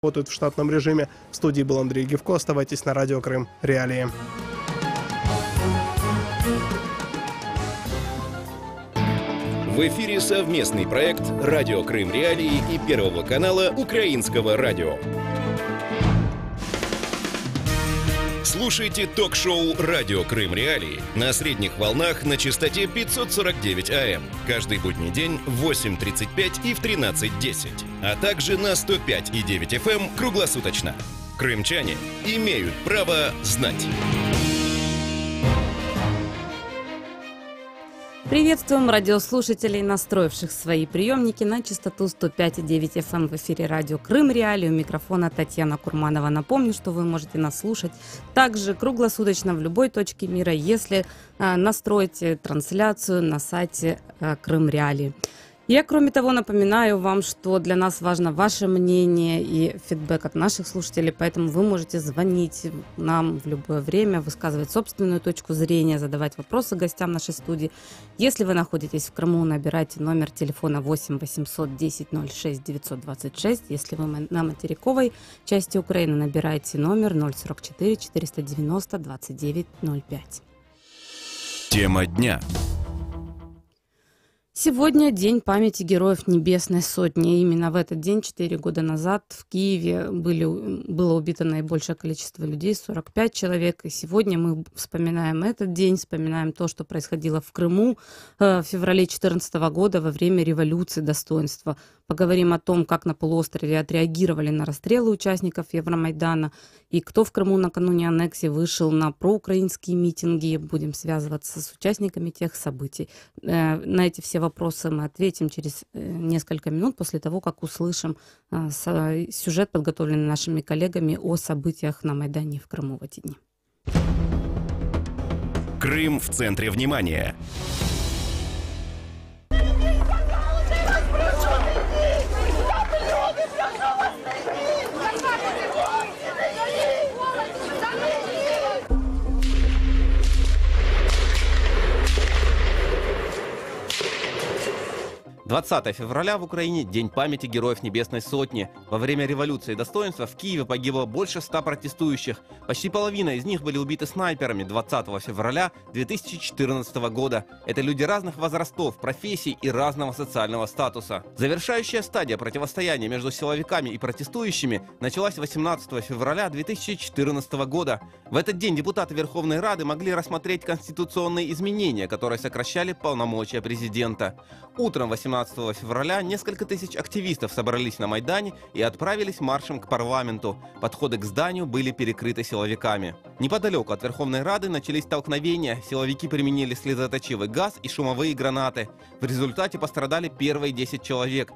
работают в штатном режиме. В студии был Андрей Гевко. Оставайтесь на Радио Крым. Реалии. В эфире совместный проект «Радио Крым Реалии» и Первого канала Украинского радио. Слушайте ток-шоу «Радио Крым Реалии» на средних волнах на частоте 549 АМ. Каждый будний день в 8:35 и в 13:10. А также на 105,9 FM круглосуточно. Крымчане имеют право знать. Приветствуем радиослушателей, настроивших свои приемники на частоту 105,9 FM в эфире радио Крым Реалии. У микрофона Татьяна Курманова. Напомню, что вы можете нас слушать также круглосуточно в любой точке мира, если настроите трансляцию на сайте Крым Реалии. Я, кроме того, напоминаю вам, что для нас важно ваше мнение и фидбэк от наших слушателей, поэтому вы можете звонить нам в любое время, высказывать собственную точку зрения, задавать вопросы гостям нашей студии. Если вы находитесь в Крыму, набирайте номер телефона 8 800 10 06 926. Если вы на материковой части Украины, набирайте номер 044 490 29 05. Тема дня. Сегодня День памяти героев Небесной Сотни. Именно в этот день, 4 года назад, в Киеве было убито наибольшее количество людей, 45 человек. И сегодня мы вспоминаем этот день, вспоминаем то, что происходило в Крыму в феврале 2014 года во время революции достоинства. Поговорим о том, как на полуострове отреагировали на расстрелы участников Евромайдана и кто в Крыму накануне аннексии вышел на проукраинские митинги. Будем связываться с участниками тех событий. На эти все вопросы мы ответим через несколько минут после того, как услышим сюжет, подготовленный нашими коллегами о событиях на Майдане в Крыму в эти дни. Крым в центре внимания. — 20 февраля в Украине – День памяти героев Небесной Сотни. Во время революции достоинства в Киеве погибло больше 100 протестующих. Почти половина из них были убиты снайперами 20 февраля 2014 года. Это люди разных возрастов, профессий и разного социального статуса. Завершающая стадия противостояния между силовиками и протестующими началась 18 февраля 2014 года. В этот день депутаты Верховной Рады могли рассмотреть конституционные изменения, которые сокращали полномочия президента. Утром 18 февраля несколько тысяч активистов собрались на Майдане и отправились маршем к парламенту. Подходы к зданию были перекрыты силовиками. Неподалеку от Верховной Рады начались столкновения. Силовики применили слезоточивый газ и шумовые гранаты. В результате пострадали первые 10 человек.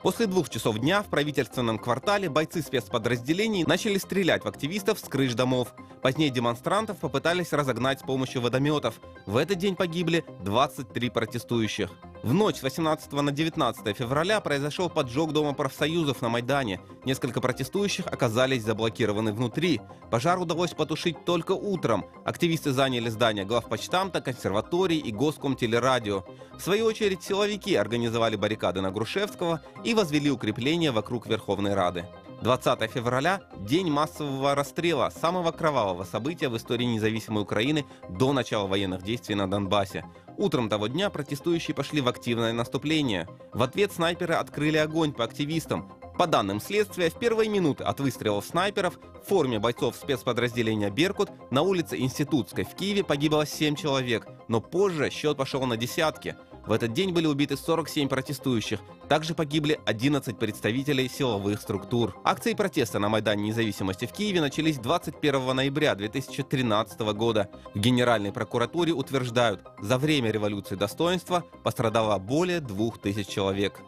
После 2 часов дня в правительственном квартале бойцы спецподразделений начали стрелять в активистов с крыш домов. Позднее демонстрантов попытались разогнать с помощью водометов. В этот день погибли 23 протестующих. В ночь с 18 на 19 февраля произошел поджог Дома профсоюзов на Майдане. Несколько протестующих оказались заблокированы внутри. Пожар удалось потушить только утром. Активисты заняли здания главпочтамта, консерватории и Госкомтелерадио. В свою очередь силовики организовали баррикады на Грушевского и возвели укрепления вокруг Верховной Рады. 20 февраля – день массового расстрела, самого кровавого события в истории независимой Украины до начала военных действий на Донбассе. Утром того дня протестующие пошли в активное наступление. В ответ снайперы открыли огонь по активистам. По данным следствия, в первые минуты от выстрелов снайперов в форме бойцов спецподразделения «Беркут» на улице Институтской в Киеве погибло 7 человек, но позже счет пошел на десятки. В этот день были убиты 47 протестующих. Также погибли 11 представителей силовых структур. Акции протеста на Майдане Независимости в Киеве начались 21 ноября 2013 года. В Генеральной прокуратуре утверждают, за время революции достоинства пострадало более 2000 человек.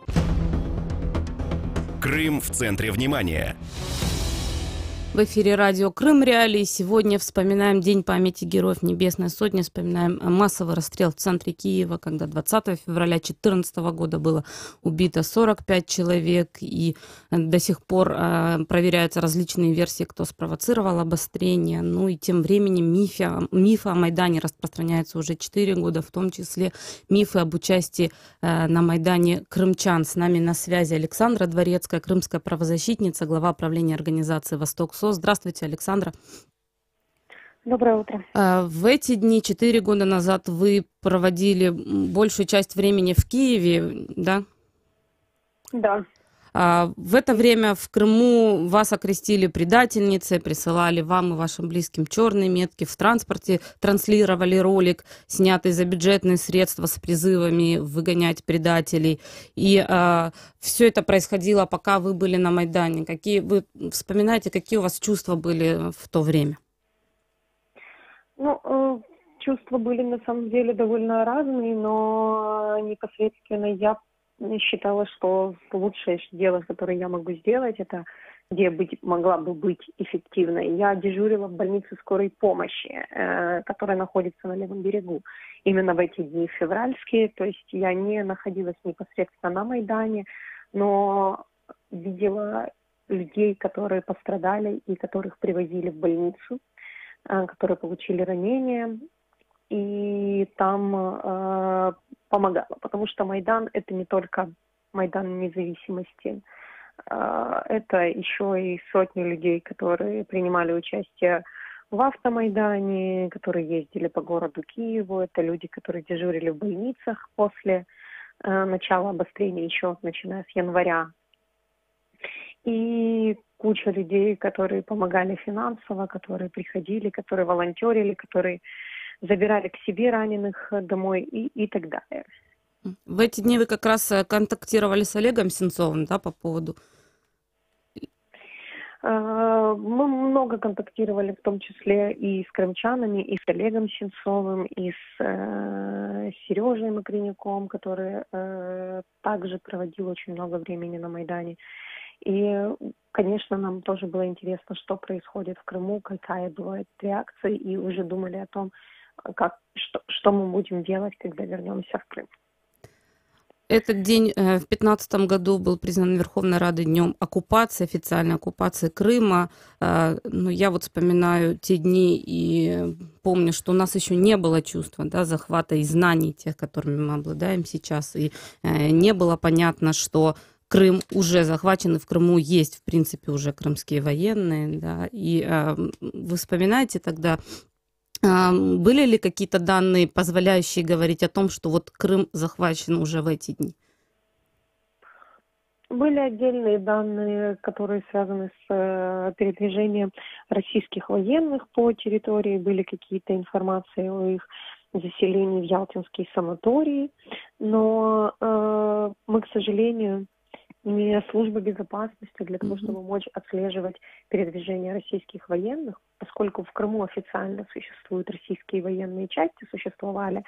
Крым в центре внимания. В эфире радио Крым Реалии. Сегодня вспоминаем День памяти героев Небесной Сотни. Вспоминаем массовый расстрел в центре Киева, когда 20 февраля 2014 года было убито 45 человек. И до сих пор проверяются различные версии, кто спровоцировал обострение. Ну и тем временем мифы о Майдане распространяются уже 4 года, в том числе мифы об участии на Майдане крымчан. С нами на связи Александра Дворецкая, крымская правозащитница, глава правления организации «Восток СОС». Здравствуйте, Александра. Доброе утро. В эти дни, 4 года назад, вы проводили большую часть времени в Киеве, да? Да. В это время в Крыму вас окрестили предательницей, присылали вам и вашим близким черные метки, в транспорте транслировали ролик, снятый за бюджетные средства с призывами выгонять предателей. И все это происходило, пока вы были на Майдане. Какие вы вспоминаете, какие у вас чувства были в то время? Ну, чувства были на самом деле довольно разные, но непосредственно я считала, что лучшее дело, которое я могу сделать, это где могла бы быть эффективной. Я дежурила в больнице скорой помощи, которая находится на левом берегу. Именно в эти дни февральские, то есть я не находилась непосредственно на Майдане, но видела людей, которые пострадали и которых привозили в больницу, которые получили ранения. И там помогала, потому что Майдан – это не только Майдан независимости, это еще и сотни людей, которые принимали участие в автомайдане, которые ездили по городу Киеву, это люди, которые дежурили в больницах после начала обострения, еще начиная с января. И куча людей, которые помогали финансово, которые приходили, которые волонтерили, которые забирали к себе раненых домой и так далее. В эти дни вы как раз контактировали с Олегом Сенцовым, да, по поводу? Мы много контактировали, в том числе и с крымчанами, и с Олегом Сенцовым, и с Сережей Макренюком, который также проводил очень много времени на Майдане. И, конечно, нам тоже было интересно, что происходит в Крыму, какая бывает реакция, и уже думали о том, что мы будем делать, когда вернемся в Крым. Этот день в 2015 году был признан Верховной Радой днем оккупации, официальной оккупации Крыма. Но я вот вспоминаю те дни и помню, что у нас еще не было чувства, да, захвата и знаний тех, которыми мы обладаем сейчас. И не было понятно, что Крым уже захвачен, и в Крыму есть, в принципе, уже крымские военные. Да. И вы вспоминаете тогда, были ли какие-то данные, позволяющие говорить о том, что вот Крым захвачен уже в эти дни? Были отдельные данные, которые связаны с передвижением российских военных по территории, были какие-то информации о их заселении в Ялтинские санатории, но мы, к сожалению, не служба безопасности для того, чтобы мочь отслеживать передвижение российских военных, поскольку в Крыму официально существуют российские военные части, существовали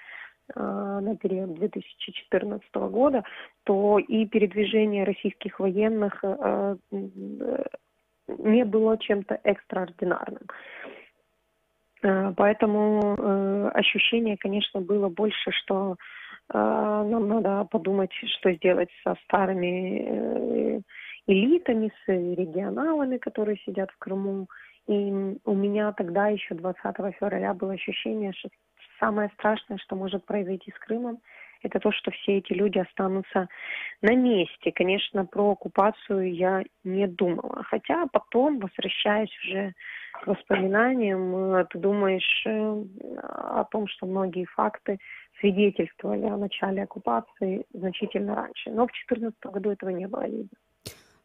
на период 2014 года, то и передвижение российских военных не было чем-то экстраординарным. Поэтому ощущение, конечно, было больше, что нам надо подумать, что сделать со старыми элитами, с регионалами, которые сидят в Крыму. И у меня тогда еще 20 февраля было ощущение, что самое страшное, что может произойти с Крымом, это то, что все эти люди останутся на месте. Конечно, про оккупацию я не думала. Хотя потом, возвращаясь уже к воспоминаниям, ты думаешь о том, что многие факты свидетельствовали о начале оккупации значительно раньше. Но в 2014 году этого не было видно.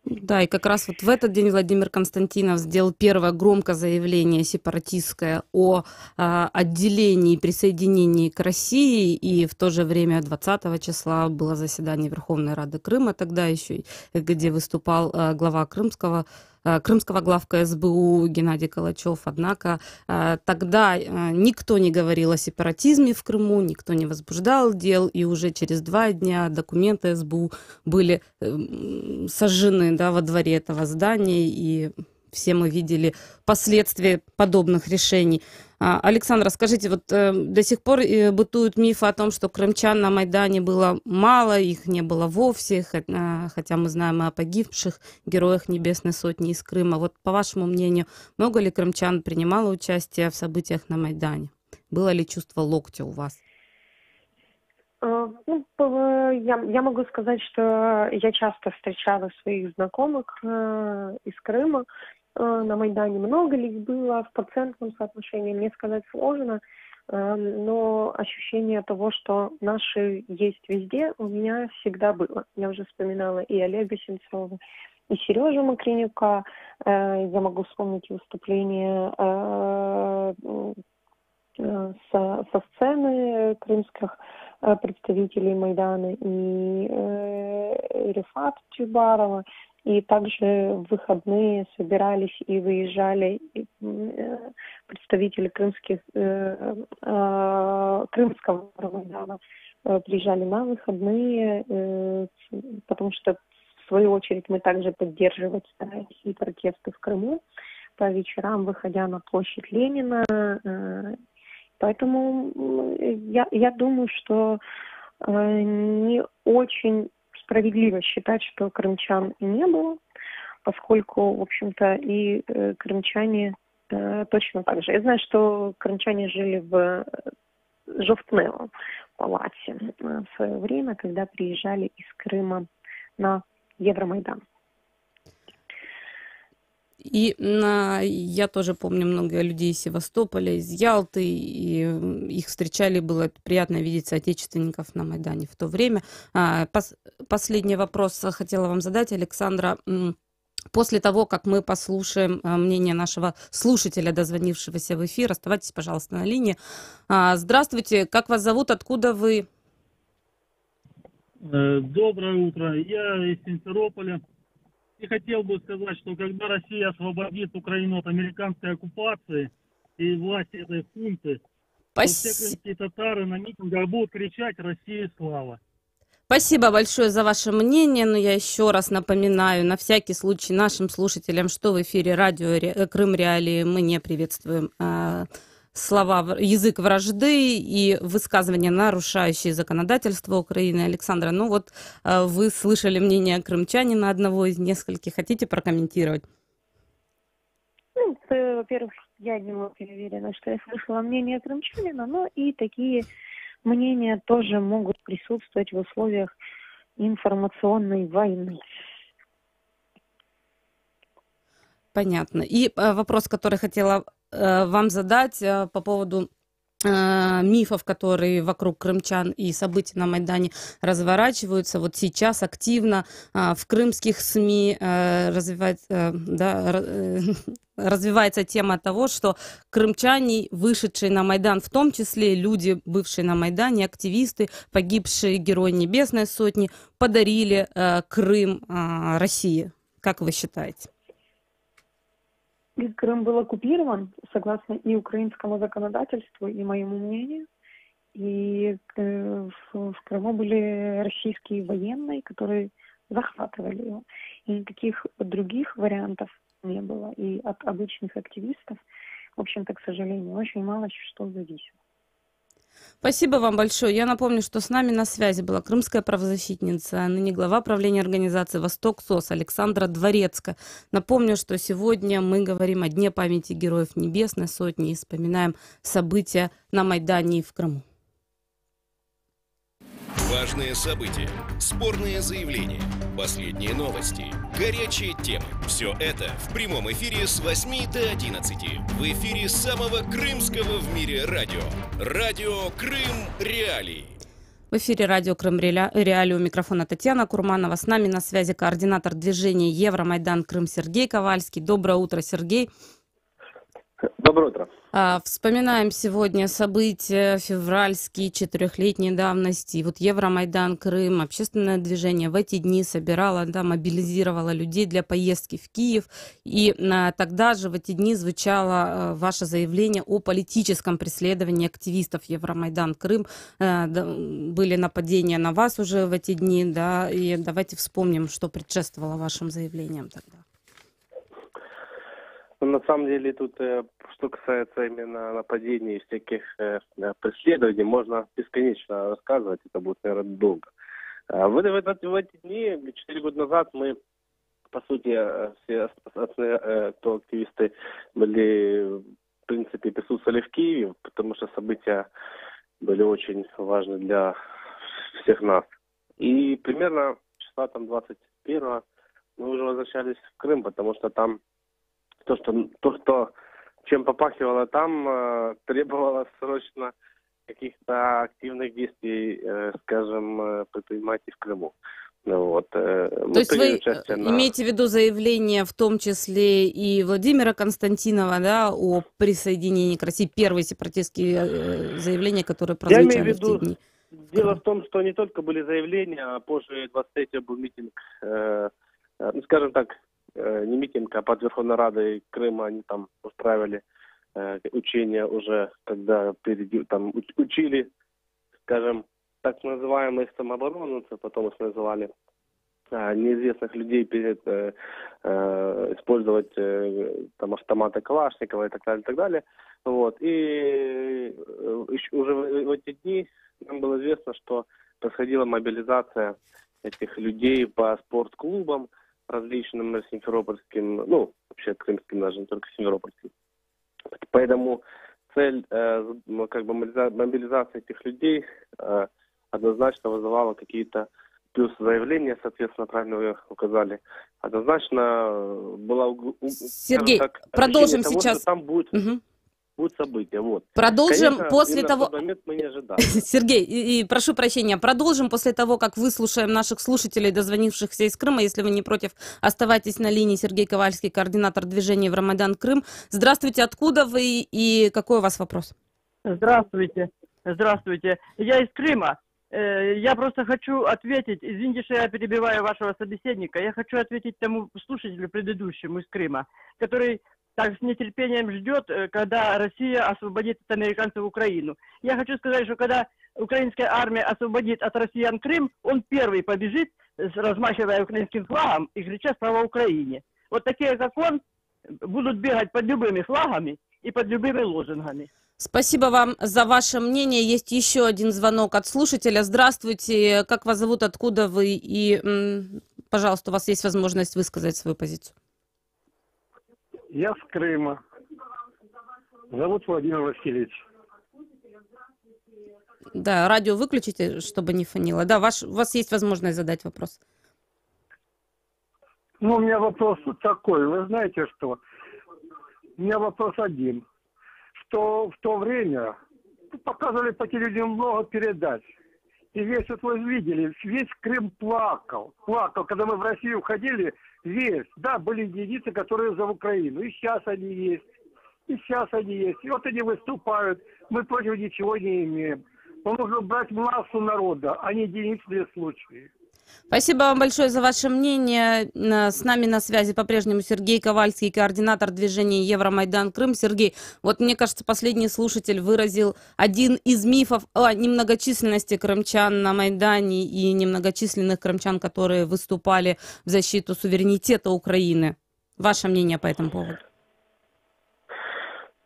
Да, и как раз вот в этот день Владимир Константинов сделал первое громкое заявление сепаратистское о отделении и присоединении к России, и в то же время 20 числа было заседание Верховной Рады Крыма, тогда еще, где выступал глава крымского главка СБУ Геннадий Калачев. Однако тогда никто не говорил о сепаратизме в Крыму, никто не возбуждал дел, и уже через 2 дня документы СБУ были сожжены, да, во дворе этого здания, и все мы видели последствия подобных решений. Александра, скажите, вот до сих пор бытуют мифы о том, что крымчан на Майдане было мало, их не было вовсе, хотя мы знаем и о погибших героях Небесной Сотни из Крыма. Вот по вашему мнению, много ли крымчан принимало участие в событиях на Майдане? Было ли чувство локтя у вас? Я могу сказать, что я часто встречала своих знакомых из Крыма на Майдане. Много ли их было в процентном соотношении, мне сказать сложно, но ощущение того, что наши есть везде, у меня всегда было. Я уже вспоминала и Олега Сенцова, и Сережу Макренюка. Я могу вспомнить выступление со сцены крымских представителей Майдана и Рифата Чубарова. И также в выходные собирались и выезжали представители крымского Майдана. Приезжали на выходные, потому что, в свою очередь, мы также поддерживать старались и протесты в Крыму по вечерам, выходя на площадь Ленина. Поэтому я думаю, что не очень справедливо считать, что крымчан и не было, поскольку, в общем-то, и крымчане точно так же. Я знаю, что крымчане жили в Жовтневом палате в свое время, когда приезжали из Крыма на Евромайдан. И я тоже помню много людей из Севастополя, из Ялты, и их встречали, было приятно видеть соотечественников на Майдане в то время. Последний вопрос хотела вам задать, Александра. После того, как мы послушаем мнение нашего слушателя, дозвонившегося в эфир, оставайтесь, пожалуйста, на линии. Здравствуйте, как вас зовут, откуда вы? Доброе утро, я из Симферополя. И хотел бы сказать, что когда Россия освободит Украину от американской оккупации и власти этой хунты, то все крымские татары на митингах будут кричать «России слава!». Спасибо большое за ваше мнение, но я еще раз напоминаю, на всякий случай нашим слушателям, что в эфире радио Крым Реалии мы не приветствуем слова, язык вражды и высказывания, нарушающие законодательство Украины. Александра, ну вот вы слышали мнение крымчанина, одного из нескольких. Хотите прокомментировать? Во-первых, я не уверена, что я слышала мнение крымчанина, но и такие мнения тоже могут присутствовать в условиях информационной войны. Понятно. И вопрос, который хотела вам задать по поводу мифов, которые вокруг крымчан и событий на Майдане разворачиваются. Вот сейчас активно в крымских СМИ развивается тема того, что крымчане, вышедшие на Майдан, в том числе люди, бывшие на Майдане, активисты, погибшие герои Небесной Сотни, подарили Крым России. Как вы считаете? Крым был оккупирован, согласно и украинскому законодательству, и моему мнению. И в Крыму были российские военные, которые захватывали его. И никаких других вариантов не было. И от обычных активистов, в общем-то, к сожалению, очень мало что зависело. Спасибо вам большое. Я напомню, что с нами на связи была крымская правозащитница, ныне глава правления организации «Восток СОС» Александра Дворецкая. Напомню, что сегодня мы говорим о Дне памяти героев Небесной Сотни и вспоминаем события на Майдане и в Крыму. Важные события, спорные заявления, последние новости, горячие темы. Все это в прямом эфире с 8 до 11. В эфире самого крымского в мире радио. Радио Крым Реалии. В эфире радио Крым Реалии, у микрофона Татьяна Курманова. С нами на связи координатор движения Евромайдан Крым Сергей Ковальский. Доброе утро, Сергей. Доброе утро. Вспоминаем сегодня события февральские, 4-летней давности. Вот Евромайдан Крым, общественное движение в эти дни собирало, мобилизировало людей для поездки в Киев. И тогда же в эти дни звучало ваше заявление о политическом преследовании активистов Евромайдан Крым. Были нападения на вас уже в эти дни, да, и давайте вспомним, что предшествовало вашим заявлениям тогда. на самом деле тут, что касается именно нападений и всяких преследований, можно бесконечно рассказывать, это будет, наверное, долго. В эти дни, 4 года назад, мы, по сути, все кто активисты были, в принципе, присутствовали в Киеве, потому что события были очень важны для всех нас. И примерно числа там 21-го мы уже возвращались в Крым, потому что там то, что чем попахивало там, требовало срочно каких-то активных действий, скажем, предпринимать и в Крыму. Вот. То есть вы имеете в виду заявление, в том числе и Владимира Константинова, да, о присоединении к России, первые сепаратистские заявления, которые прозвучали в те дни? Дело в том, что не только были заявления, а позже 23-го был митинг, ну, скажем так, не митинг, а под Верховной Радой Крыма они там устраивали учения уже, когда там учили, скажем, так называемых самооборонцев, потом их называли, неизвестных людей использовать там автоматы Калашникова и так далее, и так далее. Вот. И уже в эти дни нам было известно, что происходила мобилизация этих людей по спортклубам различным симферопольским, ну, вообще крымским даже, не только симферопольским. Поэтому цель как бы мобилизации этих людей однозначно вызывала какие-то плюс заявления, соответственно, правильно вы указали. Однозначно была Сергей, так, продолжим того, сейчас. Что там будет события. Вот. Продолжим. Конечно, после того... В момент мы не ожидали. Сергей, и прошу прощения, продолжим после того, как выслушаем наших слушателей, дозвонившихся из Крыма. Если вы не против, оставайтесь на линии. Сергей Ковальский, координатор движения Евромайдан Крым. Здравствуйте, откуда вы и какой у вас вопрос? Здравствуйте. Здравствуйте. Я из Крыма. Я просто хочу ответить, извините, что я перебиваю вашего собеседника, я хочу ответить тому слушателю предыдущему из Крыма, который так с нетерпением ждет, когда Россия освободит от американцев Украину. Я хочу сказать, что когда украинская армия освободит от россиян Крым, он первый побежит, размахивая украинским флагом и крича «Слава Украине!». Вот такие, как он, будут бегать под любыми флагами и под любыми лозунгами. Спасибо вам за ваше мнение. Есть еще один звонок от слушателя. Здравствуйте, как вас зовут, откуда вы? И, пожалуйста, у вас есть возможность высказать свою позицию. Я с Крыма. Зовут Владимир Васильевич. Да, радио выключите, чтобы не фонило. Да, у вас есть возможность задать вопрос. Ну, у меня вопрос такой. Вы знаете что? У меня вопрос один. Что в то время показывали по телевидению много передач. И весь, вот вы видели, весь Крым плакал. Плакал. Когда мы в Россию уходили, весь. Да, были единицы, которые за Украину. И сейчас они есть. И сейчас они есть. И вот они выступают. Мы против ничего не имеем. Но нужно брать массу народа, а не единичные случаи. Спасибо вам большое за ваше мнение. С нами на связи по-прежнему Сергей Ковальский, координатор движения Евромайдан Крым. Сергей, вот мне кажется, последний слушатель выразил один из мифов о немногочисленности крымчан на Майдане и немногочисленных крымчан, которые выступали в защиту суверенитета Украины. Ваше мнение по этому поводу?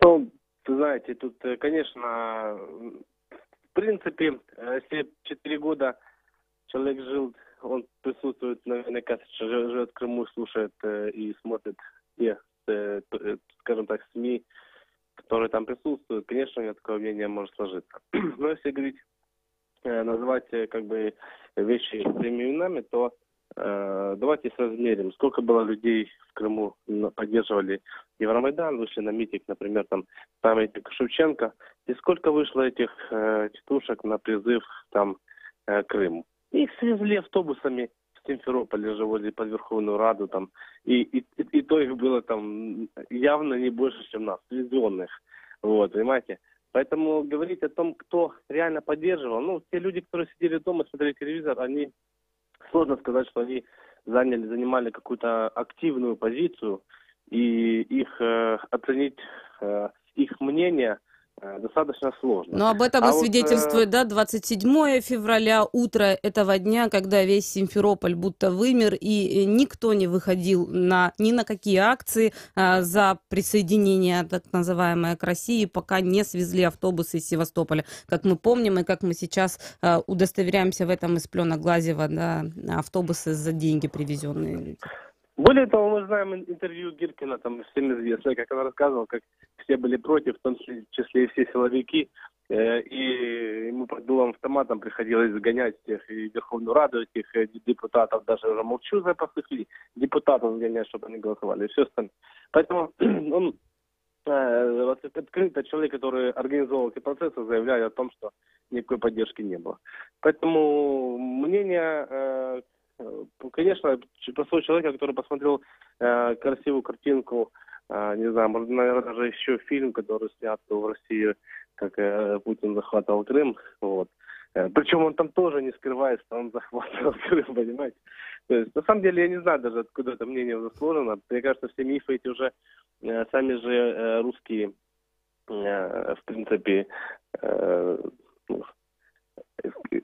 Ну, вы знаете, тут, конечно, в принципе, все 4 года человек жил, он присутствует, наверняка, живет в Крыму, слушает и смотрит те, скажем так, СМИ, которые там присутствуют. Конечно, у него такое мнение может сложиться. Но если говорить, называть как бы вещи своими именами, то давайте соизмерим, сколько было людей в Крыму поддерживали Евромайдан, вышли на митинг, например, там памятник Шевченко, и сколько вышло этих тетушек на призыв там к Крыму. Их свезли автобусами в Симферополе же возле под Верховную Раду там, и то их было там явно не больше, чем нас, свезенных, вот, понимаете. Поэтому говорить о том, кто реально поддерживал, ну, те люди, которые сидели дома, смотрели телевизор, они, сложно сказать, что они занимали какую-то активную позицию, и их оценить, их мнение достаточно сложно. Но об этом и свидетельствует, да, 27 февраля, утро этого дня, когда весь Симферополь будто вымер, и никто не выходил ни на какие акции за присоединение, так называемое, к России, пока не свезли автобусы из Севастополя. Как мы помним, и как мы сейчас удостоверяемся в этом из пленок Глазьева, да, автобусы за деньги привезенные. Более того, мы знаем интервью Гиркина, там всем известно, как она рассказывала, как все были против, в том числе и все силовики, и ему под дулом автоматом приходилось сгонять всех, и Верховную Раду, этих депутатов, даже уже молчу за простых людей, депутатов сгонять, чтобы они голосовали, и все остальное. Поэтому он открыто человек, который организовал эти процессы, заявляет о том, что никакой поддержки не было. Поэтому мнение... Конечно, простой человек, который посмотрел красивую картинку, не знаю, может, наверное, даже еще фильм, который снят в России, как Путин захватывал Крым, вот. Причем он там тоже не скрывает, что он захватывал Крым, понимаете? То есть, на самом деле, я не знаю даже, откуда это мнение уже сложено. Мне кажется, все мифы эти уже сами же русские, в принципе,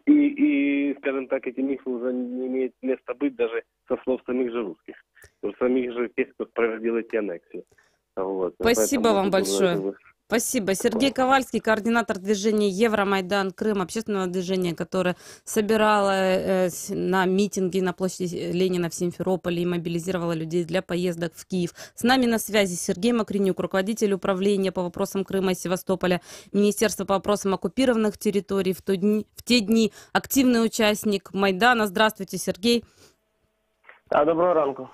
и, скажем так, эти мифы уже не имеют места быть даже со слов самих же русских, самих же тех, кто проводил эти аннексии. Вот. Спасибо вам большое. Спасибо. Сергей Ковальский, координатор движения Евромайдан Крым, общественного движения, которое собирало на митинги на площади Ленина в Симферополе и мобилизировало людей для поездок в Киев. С нами на связи Сергей Макренюк, руководитель управления по вопросам Крыма и Севастополя, Министерства по вопросам оккупированных территорий, в те дни активный участник Майдана. Здравствуйте, Сергей. Доброго ранку.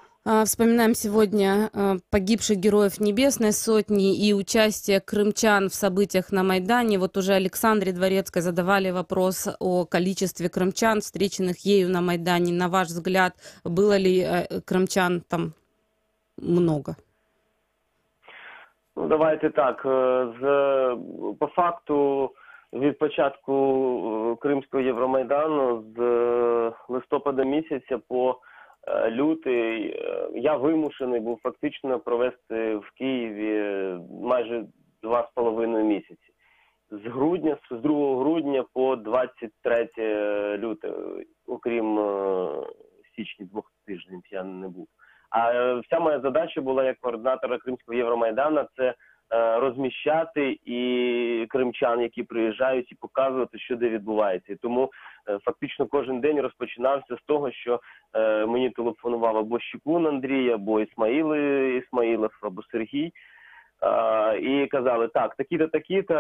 Вспоминаем сегодня погибших героев Небесной Сотни и участие крымчан в событиях на Майдане. Вот уже Александре Дворецкой задавали вопрос о количестве крымчан, встреченных ею на Майдане. На ваш взгляд, было ли крымчан там много? Ну, давайте так. По факту, від початку Кримського Євромайдану з листопада місяця по лютий я вимушений був фактично провести в Києві майже 2,5 місяці. З 2 грудня по 23 лютого, окрім січня 2 тижнів я не був. А вся моя задача була як координатора Кримського Євромайдану – це розміщати і кримчан, які приїжджають, і показувати, що де відбувається. І тому фактично кожен день розпочинався з того, що мені телефонував або Щекун Андрій, або Ісмаїлов, або Сергій. І казали, так, такі-то, такі-то,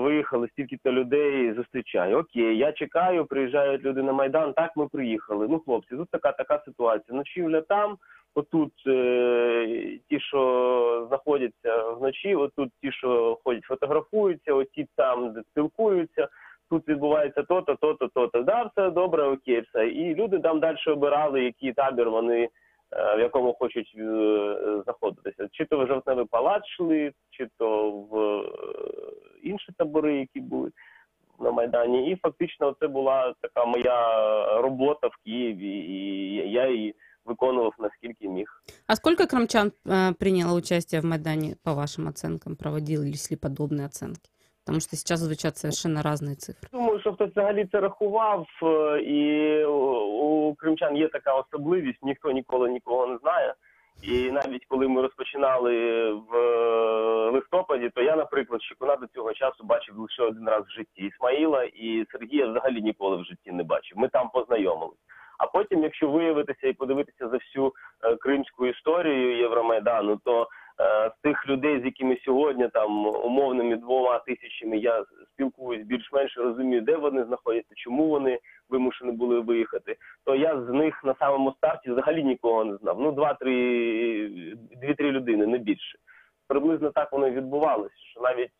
виїхали, стільки-то людей зустрічаю. Окей, я чекаю, приїжджають люди на Майдан, так, ми приїхали. Ну, хлопці, тут така ситуація. Ночівля там, отут ті, що знаходяться вночі, отут ті, що ходять, фотографуються, оті там, де спілкуються, тут відбувається то-то, то-то, то-то. Да, все добре, окей, все. І люди там далі обирали, який табір вони, в якому хочуть знаходитися. Чи то в Жовтневий палац йшли, чи то в інші табори, які були на Майдані. І фактично це була така моя робота в Києві, і я її виконував наскільки міг. А сколько крымчан приняло участие в Майдане, по вашим оценкам? Проводились ли подобные оценки? Потому что сейчас звучат совершенно разные цифры. Думаю, що хтось взагалі це рахував, і у кримчан є така особливість, ніхто ніколи нікого не знає. І навіть коли ми розпочинали в листопаді, то я, наприклад, Щекуна до цього часу бачив лише один раз в житті. Ісмаїла і Сергія взагалі ніколи в житті не бачив. Ми там познайомились. А потім, якщо виявитися і подивитися за всю кримську історію Євромайдану, то з тих людей, з якими сьогодні там умовними 2 тисячами я спілкуюсь, більш-менш розумію, де вони знаходяться, чому вони вимушені були виїхати, то я з них на самому старті взагалі нікого не знав. Ну, 2-3 людини, не більше. Приблизно так воно і відбувалося, що навіть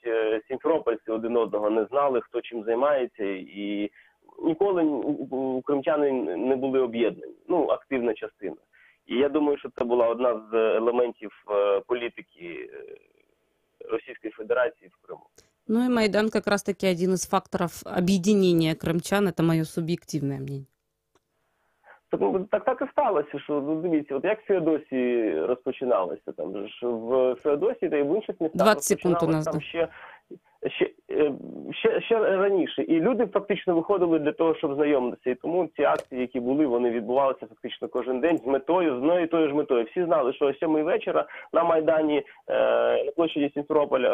сімферопольці один одного не знали, хто чим займається, і ніколи кримчани не були об'єднані, ну, активна частина. І я думаю, що це була одна з елементів політики Російської Федерації в Криму. Ну и Майдан как раз-таки один из факторов объединения крымчан, это мое субъективное мнение. Так і сталося, що, дивіться, от як в Феодосії розпочиналося, там ж в Феодосії та й в інших містах 20 секунд у нас, там да. ще раніше. І люди фактично виходили для того, щоб знайомитися. І тому ці акції, які були, вони відбувалися фактично кожен день з метою, з одною і тою ж метою. Всі знали, що о 7 вечора на Майдані, на площаді Сімферополя,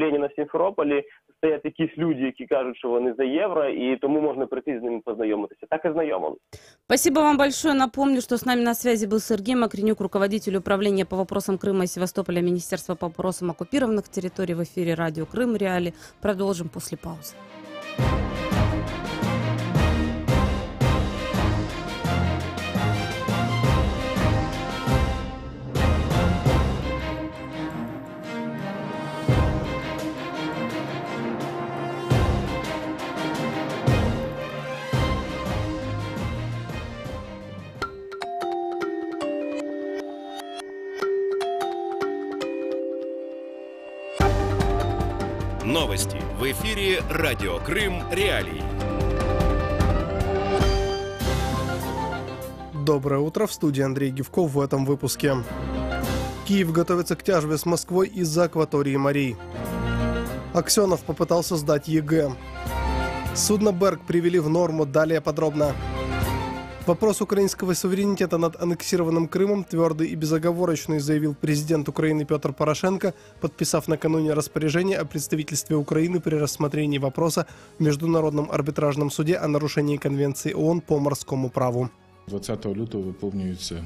Леніна в Сімферополі, стоять якісь люди, які кажуть, що вони за євро, і тому можна прийти з ними познайомитися. Так і знайомились. Спасибо вам большое. Напомню, что с нами на связи был Сергей Макренюк, руководитель управления по вопросам Крыма и Севастополя, Министерства по вопросам оккупированных территорий, в эфире радио Крым Реалии. Продолжим после паузы. Новости в эфире радио Крым Реалии. Доброе утро, в студии Андрей Гевков в этом выпуске. Киев готовится к тяжбе с Москвой из-за акватории морей. Аксенов попытался сдать ЕГЭ. Судно «Берг» привели в норму, далее подробно. Вопрос украинского суверенитета над аннексированным Крымом твердый и безоговорочный, заявил президент Украины Петр Порошенко, подписав накануне распоряжение о представительстве Украины при рассмотрении вопроса в Международном арбитражном суде о нарушении Конвенции ООН по морському праву. 20 лютого виповнюється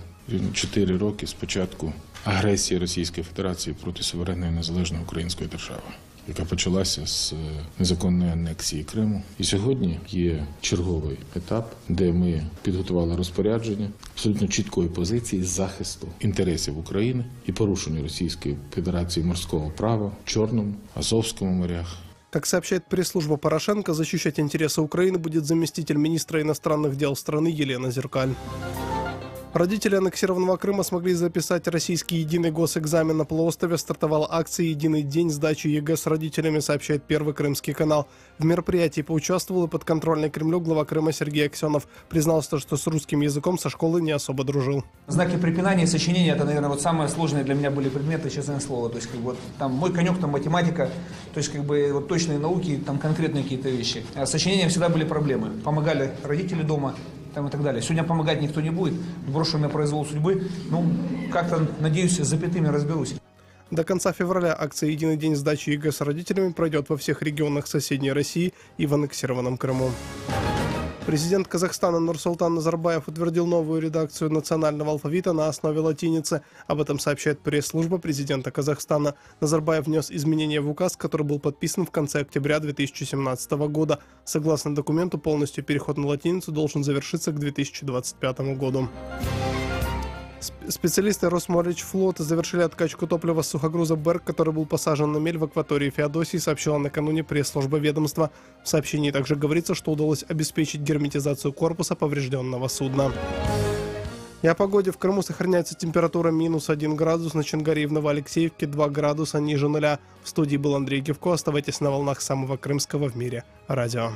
4 роки з початку агресії Російської Федерації проти суверенної незалежної української держави, яка почалася з незаконної анексії Криму. І сьогодні є черговий етап, де ми підготували розпорядження абсолютно чіткої позиції захисту інтересів України і порушення Російської Федерації морського права в Чорному, Азовському морях. Как сообщает пресс-служба Порошенко, защищать интересы Украины будет заместитель министра иностранных дел страны Елена Зеркаль. Родители аннексированного Крыма смогли записать российский единый госэкзамен на полуострове. Стартовала акция «Единый день сдачи ЕГЭ с родителями», сообщает Первый Крымский канал. В мероприятии поучаствовал и подконтрольный Кремлю глава Крыма Сергей Аксенов. Признался, что с русским языком со школы не особо дружил. Знаки препинания и сочинения – это, наверное, вот самые сложные для меня были предметы, честное слово. То есть, как бы, вот, там мой конек, там математика, то есть, как бы, вот, точные науки, там конкретные какие-то вещи. А с сочинением всегда были проблемы. Помогали родители дома. Там и так далее. Сегодня помогать никто не будет. Брошу на произвол судьбы. Ну, как-то, надеюсь, с запятыми разберусь. До конца февраля акция «Единый день сдачи ЕГЭ с родителями» пройдет во всех регионах соседней России и в аннексированном Крыму. Президент Казахстана Нурсултан Назарбаев утвердил новую редакцию национального алфавита на основе латиницы. Об этом сообщает пресс-служба президента Казахстана. Назарбаев внес изменения в указ, который был подписан в конце октября 2017 года. Согласно документу, полностью переход на латиницу должен завершиться к 2025 году. Специалисты Росморичфлота завершили откачку топлива с сухогруза «Берг», который был посажен на мель в акватории Феодосии, сообщила накануне пресс-служба ведомства. В сообщении также говорится, что удалось обеспечить герметизацию корпуса поврежденного судна. И о погоде. В Крыму сохраняется температура -1 градус, на Чонгаре и в Новоалексеевке 2 градуса ниже нуля. В студии был Андрей Гевко. Оставайтесь на волнах самого крымского в мире радио.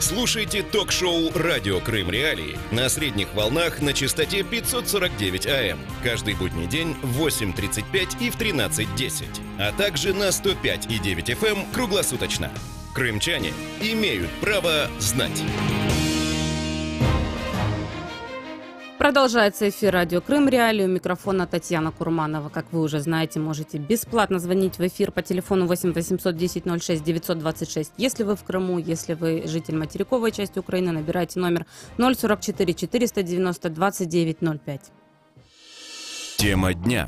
Слушайте ток-шоу «Радио Крым Реалии» на средних волнах на частоте 549 АМ. Каждый будний день в 8:35 и в 13:10. А также на 105,9 FM круглосуточно. Крымчане имеют право знать. Продолжается эфир радио Крым Реалии. У микрофона Татьяна Курманова. Как вы уже знаете, можете бесплатно звонить в эфир по телефону 8 810 06 926. Если вы в Крыму, если вы житель материковой части Украины, набирайте номер 044 490 2905. Тема дня.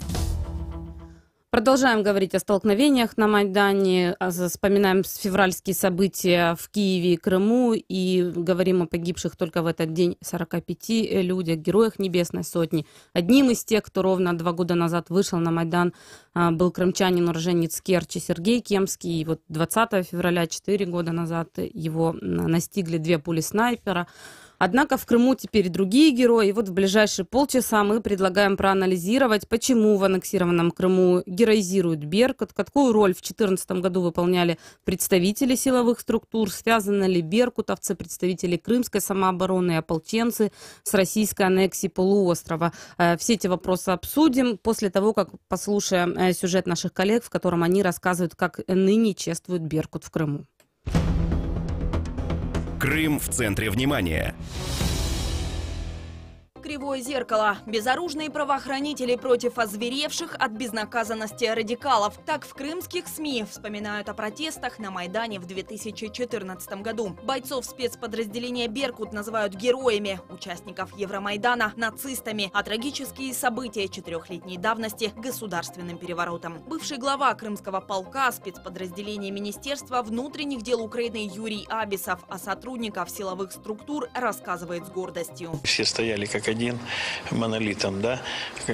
Продолжаем говорить о столкновениях на Майдане, вспоминаем февральские события в Киеве и Крыму и говорим о погибших только в этот день 45 людях, героях Небесной Сотни. Одним из тех, кто ровно 2 года назад вышел на Майдан, был крымчанин, уроженец Керчи Сергей Кемский. И вот 20 февраля, 4 года назад, его настигли 2 пули снайпера. Однако в Крыму теперь другие герои. И вот в ближайшие полчаса мы предлагаем проанализировать, почему в аннексированном Крыму героизирует Беркут, какую роль в 2014 году выполняли представители силовых структур, связаны ли беркутовцы, представители крымской самообороны и ополченцы с российской аннексией полуострова. Все эти вопросы обсудим после того, как послушаем сюжет наших коллег, в котором они рассказывают, как ныне чествуют Беркут в Крыму. Крым в центре внимания. Кривое зеркало. Безоружные правоохранители против озверевших от безнаказанности радикалов. Так в крымских СМИ вспоминают о протестах на Майдане в 2014 году. Бойцов спецподразделения «Беркут» называют героями, участников Евромайдана – нацистами, а трагические события 4-летней давности – государственным переворотом. Бывший глава крымского полка спецподразделения Министерства внутренних дел Украины Юрий Абисов о сотрудниках силовых структур рассказывает с гордостью. Все стояли как один монолитом, да.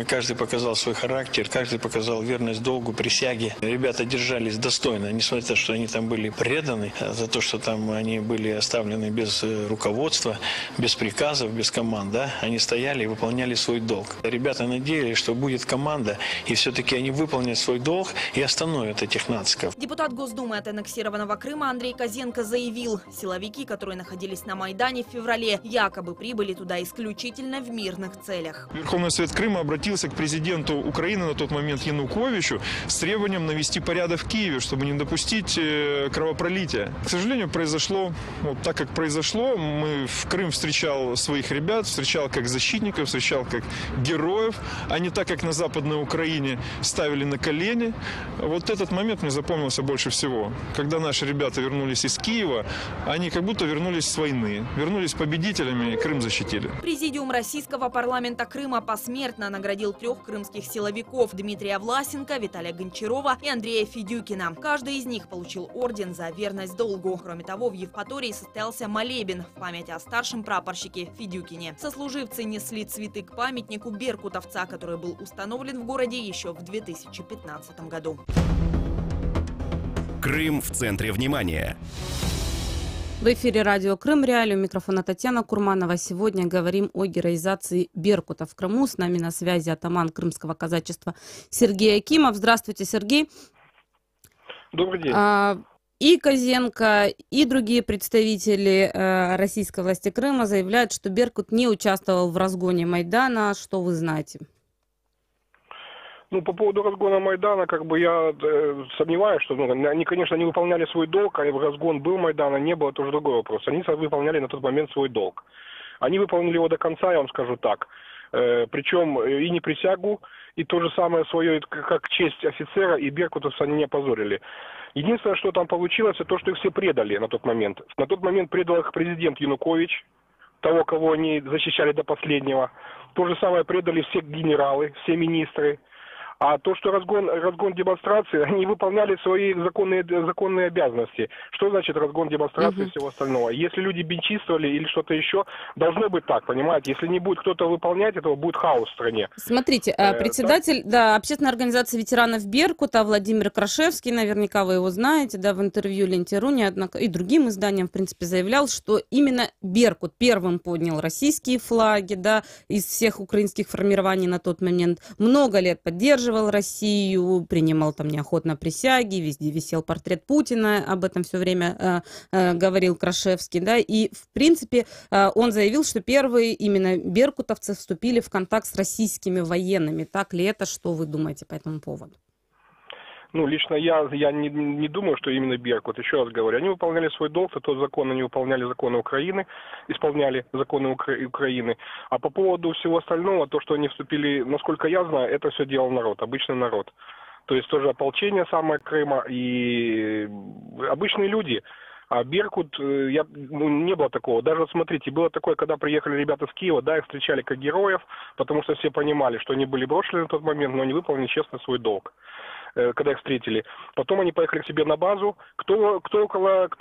Каждый показал свой характер, каждый показал верность долгу, присяге. Ребята держались достойно, несмотря на то, что они там были преданы, за то, что там они были оставлены без руководства, без приказов, без команд, да. Они стояли и выполняли свой долг. Ребята надеялись, что будет команда, и все-таки они выполнят свой долг и остановят этих нациков. Депутат Госдумы от аннексированного Крыма Андрей Козенко заявил, силовики, которые находились на Майдане в феврале, якобы прибыли туда исключительно в мирных целях. Верховный Совет Крыма обратился к президенту Украины на тот момент Януковичу с требованием навести порядок в Киеве, чтобы не допустить кровопролития. К сожалению, произошло вот так, как произошло. В Крым встречал своих ребят, встречал как защитников, встречал как героев, а не так, как на Западной Украине ставили на колени. Вот этот момент мне запомнился больше всего. Когда наши ребята вернулись из Киева, они как будто вернулись с войны, вернулись победителями и Крым защитили. Президиум российского парламента Крыма посмертно наградил 3 крымских силовиков – Дмитрия Власенко, Виталия Гончарова и Андрея Федюкина. Каждый из них получил орден за верность долгу. Кроме того, в Евпатории состоялся молебен в память о старшем прапорщике Федюкине. Сослуживцы несли цветы к памятнику беркутовца, который был установлен в городе еще в 2015 году. Крым в центре внимания. В эфире радио Крым Реалии, у микрофона Татьяна Курманова. Сегодня говорим о героизации Беркута в Крыму. С нами на связи атаман крымского казачества Сергей Акимов. Здравствуйте, Сергей. Добрый день. И Козенко, и другие представители российской власти Крыма заявляют, что Беркут не участвовал в разгоне Майдана. Что вы знаете? Ну, по поводу разгона Майдана, я сомневаюсь, что они, конечно, не выполняли свой долг, а разгон был Майдана, не было, это уже другой вопрос. Они выполняли на тот момент свой долг. Они выполнили его до конца, я вам скажу так. Причем и не присягу, и то же самое свое, как честь офицера, и беркутовцы они не опозорили. Единственное, что там получилось, это то, что их все предали на тот момент. На тот момент предал их президент Янукович, того, кого они защищали до последнего. То же самое предали все генералы, все министры. А то, что разгон демонстрации, они выполняли свои законные обязанности. Что значит разгон демонстрации и всего остального? Если люди бенчинствовали или что-то еще, должно быть так, понимаете? Если не будет кто-то выполнять этого, будет хаос в стране. Смотрите, председатель общественной организации ветеранов Беркута Владимир Крашевский, наверняка вы его знаете, в интервью Ленте.ру и другим изданиям, в принципе, заявлял, что именно Беркут первым поднял российские флаги, из всех украинских формирований на тот момент. Много лет поддерживал Россию, принимал там неохотно присяги, везде висел портрет Путина, об этом все время говорил Крашевский, и в принципе он заявил, что первые именно беркутовцы вступили в контакт с российскими военными. Так ли это? Что вы думаете по этому поводу? Ну, лично я не думаю, что именно Беркут. Еще раз говорю, они выполняли свой долг, это тот закон, они выполняли законы Украины, исполняли законы Украины. А по поводу всего остального, то, что они вступили, насколько я знаю, это все делал народ, обычный народ. То есть тоже ополчение самое Крыма и обычные люди. А Беркут, не было такого. Даже смотрите, было такое, когда приехали ребята с Киева, их встречали как героев, потому что все понимали, что они были брошены на тот момент, но они выполнили честно свой долг, когда их встретили. Потом они поехали к себе на базу. Кто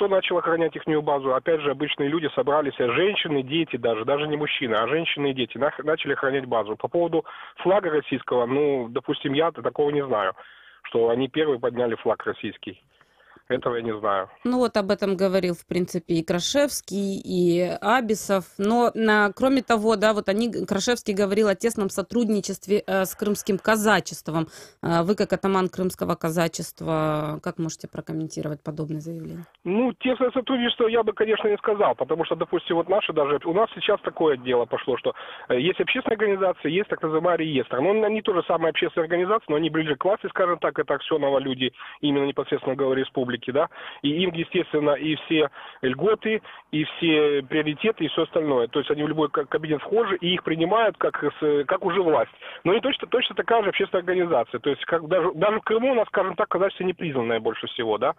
начал охранять их базу? Опять же, обычные люди собрались, женщины, дети даже не мужчины, а женщины и дети начали охранять базу. По поводу флага российского, допустим, я такого не знаю, что они первые подняли флаг российский. Этого я не знаю. Ну вот об этом говорил, в принципе, и Крашевский, и Абисов. Но кроме того, да, вот Крашевский говорил о тесном сотрудничестве с крымским казачеством. Вы, как атаман крымского казачества, как можете прокомментировать подобное заявление? Ну, тесное сотрудничество я бы, конечно, не сказал, потому что, допустим, вот наши даже, у нас сейчас такое дело пошло, что есть общественные организации, есть так называемый реестр. Но они тоже самые общественные организации, но они ближе к власти, скажем так, это Аксенова люди, именно непосредственно говоря, республики, да, и им, естественно, и все льготы, и все приоритеты, и все остальное. То есть они в любой кабинет вхожи, и их принимают как уже власть. Но и точно такая же общественная организация. То есть даже в Крыму у нас, скажем так, казачество не признанное больше всего, да.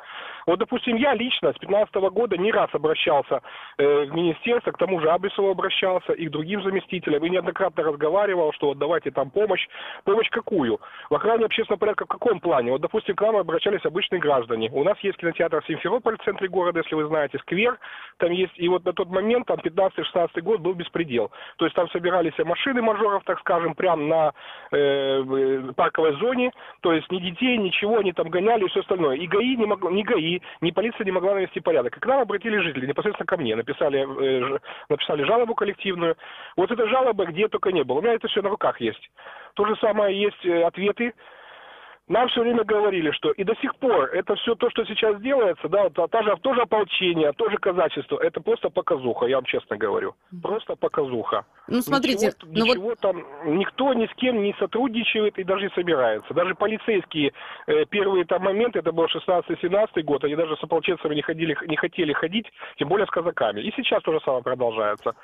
Вот, допустим, я лично с 2015 года не раз обращался в министерство, к тому же Абисову обращался, и к другим заместителям, и неоднократно разговаривал, что вот давайте там помощь. Помощь какую? В охране общественного порядка в каком плане? Вот, допустим, к нам обращались обычные граждане. У нас есть кинотеатр Симферополь в центре города, если вы знаете, сквер там есть. И вот на тот момент, там 15-16 год, был беспредел. То есть там собирались машины мажоров, так скажем, прямо на парковой зоне. То есть ни детей, ничего, они там гоняли и все остальное. И ГАИ ни ГАИ, ни полиция не могла навести порядок. И к нам обратились жители, непосредственно ко мне. Написали жалобу коллективную. Вот эта жалоба где только не было. У меня это все на руках есть. То же самое есть ответы. Нам все время говорили, что и до сих пор это все то, что сейчас делается, да, тоже ополчение, тоже казачество, это просто показуха, я вам честно говорю. Просто показуха. Ну, смотрите, ничего там, никто ни с кем не сотрудничает и даже не собирается. Даже полицейские первые там моменты, это был 16-17 год, они даже с ополченцами не хотели ходить, тем более с казаками. И сейчас то же самое продолжается.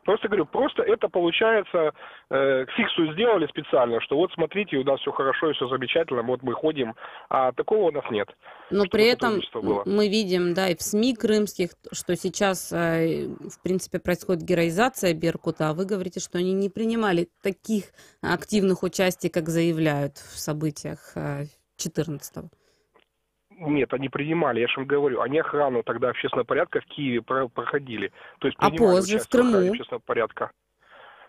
Просто говорю, просто это получается, фиксу сделали специально, что вот смотрите, у нас все хорошо и все замечательно, вот мы ходим, а такого у нас нет. Но при этом мы видим, да, и в СМИ крымских, что сейчас, в принципе, происходит героизация Беркута, а вы говорите, что они не принимали таких активных участий, как заявляют в событиях 14-го. Нет, они принимали, я же вам говорю, они охрану тогда общественного порядка в Киеве проходили. То есть а позже в Крыму? Общественного порядка.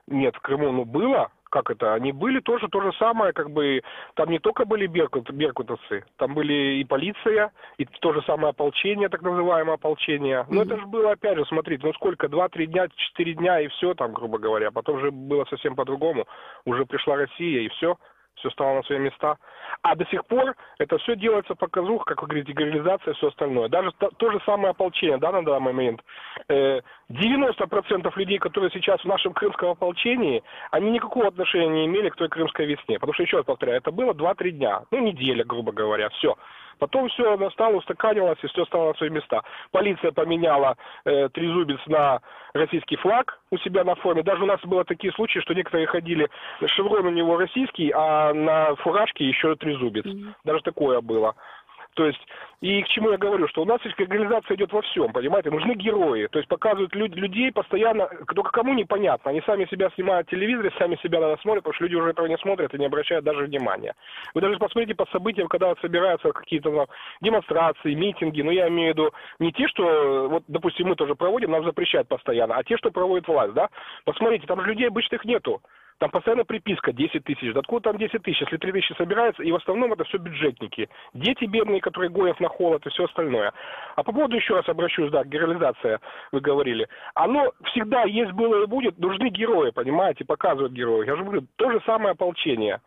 Нет, в Крыму, было, как это, они были тоже то же самое, как бы, там не только были беркутовцы, там были и полиция, и то же самое ополчение, так называемое ополчение. Но это же было, опять же, смотрите, сколько, 2-3 дня, 4 дня и все там, грубо говоря. Потом же было совсем по-другому. Уже пришла Россия и все стало на свои места. А до сих пор это все делается показух, как вы говорите, героизация и все остальное. Даже то же самое ополчение, да, на данный момент. 90% людей, которые сейчас в нашем крымском ополчении, они никакого отношения не имели к той крымской весне. Потому что, еще раз повторяю, это было 2-3 дня, неделя, грубо говоря, все. Потом все настало, устаканилось, и все стало на свои места. Полиция поменяла трезубец на российский флаг у себя на форме. Даже у нас было такие случаи, что некоторые ходили, шеврон у него российский, а на фуражке еще трезубец. Даже такое было. То есть, и к чему я говорю, что у нас реализация идет во всем, понимаете, нужны герои, то есть показывают людей постоянно, только кому непонятно, они сами себя снимают в телевизоре, сами себя смотрят, потому что люди уже этого не смотрят и не обращают даже внимания. Вы даже посмотрите по событиям, когда вот собираются какие-то демонстрации, митинги, но я имею в виду не те, что, вот, допустим, мы тоже проводим, нам запрещают постоянно, а те, что проводит власть, да, посмотрите, там же людей обычных нету. Там постоянно приписка 10 тысяч. Да откуда там 10 тысяч? Если 3 тысячи собирается, и в основном это все бюджетники. Дети бедные, которые гонят на холод и все остальное. А по поводу, еще раз обращусь, да, героизация, вы говорили. Оно всегда есть, было и будет. Нужны герои, понимаете, показывают героев. Я же говорю, то же самое ополчение.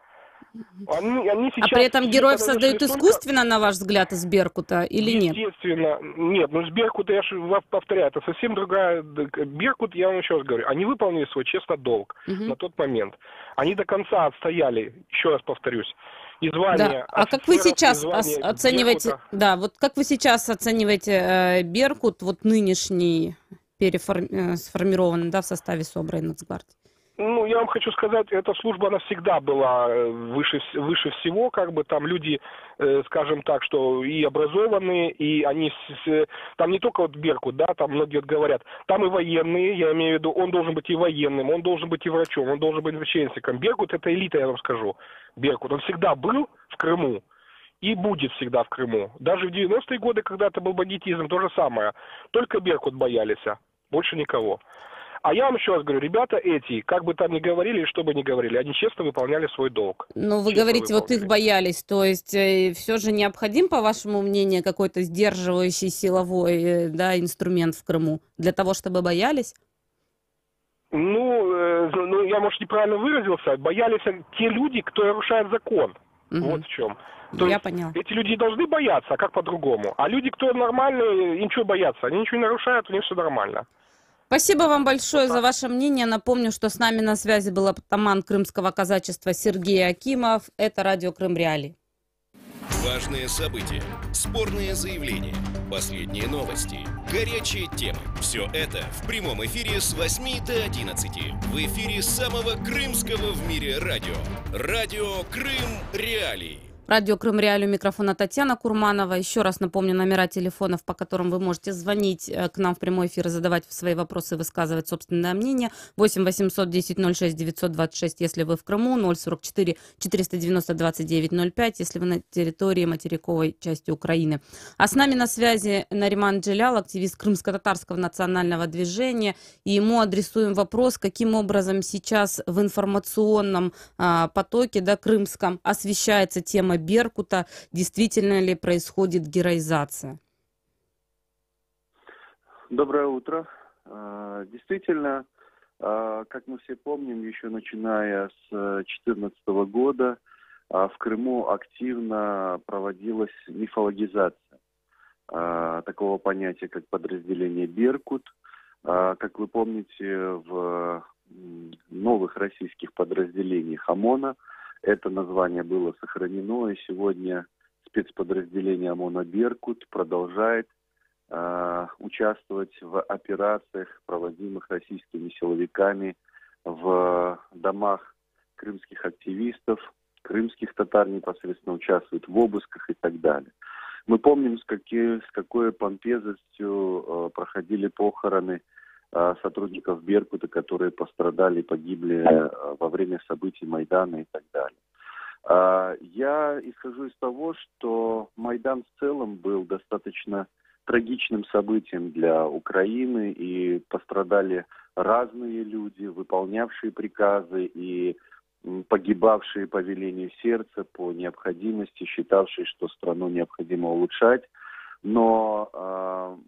Они сейчас, а при этом героев создают искусственно, на ваш взгляд, из Беркута или нет? Естественно. Нет, с Беркута, я же повторяю, это совсем другая... Беркут, я вам еще раз говорю, они выполнили свой честно долг на тот момент. Они до конца отстояли, еще раз повторюсь, и звание... Да. А как вы сейчас оцениваете... Беркута? Да, вот как вы сейчас оцениваете Беркут, вот нынешний, сформированный, да, в составе СОБРа и Нацгвардии? Ну, я вам хочу сказать, эта служба, она всегда была выше всего, как бы там люди, скажем так, что и образованные, и они, там не только вот Беркут, да, там многие вот говорят, там и военные, я имею в виду, он должен быть и военным, он должен быть и врачом, он должен быть священником. Беркут — это элита, я вам скажу. Беркут, он всегда был в Крыму и будет всегда в Крыму. Даже в 90-е годы, когда это был бандитизм, то же самое. Только Беркут боялись, больше никого. А я вам еще раз говорю, ребята эти, как бы там ни говорили, что бы ни говорили, они честно выполняли свой долг. Ну, вы говорите, вот их боялись, то есть все же необходим, по вашему мнению, какой-то сдерживающий силовой инструмент в Крыму для того, чтобы боялись? Ну, я, может, неправильно выразился. Боялись те люди, кто нарушает закон. Вот в чем. То я есть поняла. эти люди должны бояться, а как по-другому? А люди, кто нормальные, им ничего бояться. Они ничего не нарушают, у них все нормально. Спасибо вам большое за ваше мнение. Напомню, что с нами на связи был атаман крымского казачества Сергей Акимов. Это радио Крым Реалии. Важные события, спорные заявления, последние новости, горячие темы. Все это в прямом эфире с 8 до 11. В эфире самого крымского в мире радио. Радио Крым Реалии. Радио Крым Реалии, у микрофона Татьяна Курманова. Еще раз напомню номера телефонов, по которым вы можете звонить к нам в прямой эфир и задавать свои вопросы, высказывать собственное мнение. 8 800 10 06 926, если вы в Крыму, 044 490 29 05, если вы на территории материковой части Украины. А с нами на связи Нариман Джелял, активист крымско-татарского национального движения. И ему адресуем вопрос, каким образом сейчас в информационном потоке крымском освещается тема Беркута, действительно ли происходит героизация? Доброе утро. Действительно, как мы все помним, еще начиная с 2014 года в Крыму активно проводилась мифологизация такого понятия, как подразделение «Беркут». Как вы помните, в новых российских подразделениях ОМОНа это название было сохранено, и сегодня спецподразделение ОМОНа «Беркут» продолжает участвовать в операциях, проводимых российскими силовиками в домах крымских активистов, крымских татар непосредственно участвуют в обысках и так далее. Мы помним, с какой помпезностью проходили похороны сотрудников «Беркута», которые пострадали и погибли во время событий Майдана и так далее. Я исхожу из того, что Майдан в целом был достаточно трагичным событием для Украины, и пострадали разные люди, выполнявшие приказы и погибавшие по велению сердца, по необходимости, считавшие, что страну необходимо улучшать. Но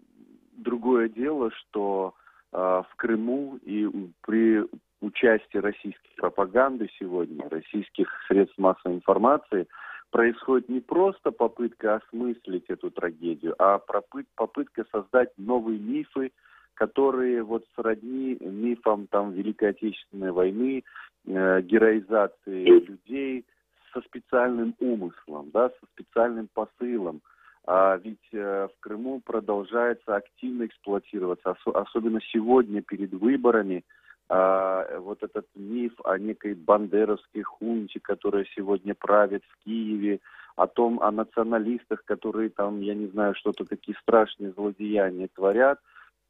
другое дело, что в Крыму и при участии российской пропаганды сегодня, российских средств массовой информации, происходит не просто попытка осмыслить эту трагедию, а попытка создать новые мифы, которые вот сродни мифам Великой Отечественной войны, героизации людей со специальным умыслом, со специальным посылом. Ведь в Крыму продолжается активно эксплуатироваться, особенно сегодня перед выборами, вот этот миф о некой бандеровской хунте, которая сегодня правит в Киеве, о националистах, которые я не знаю, что-то такие страшные злодеяния творят.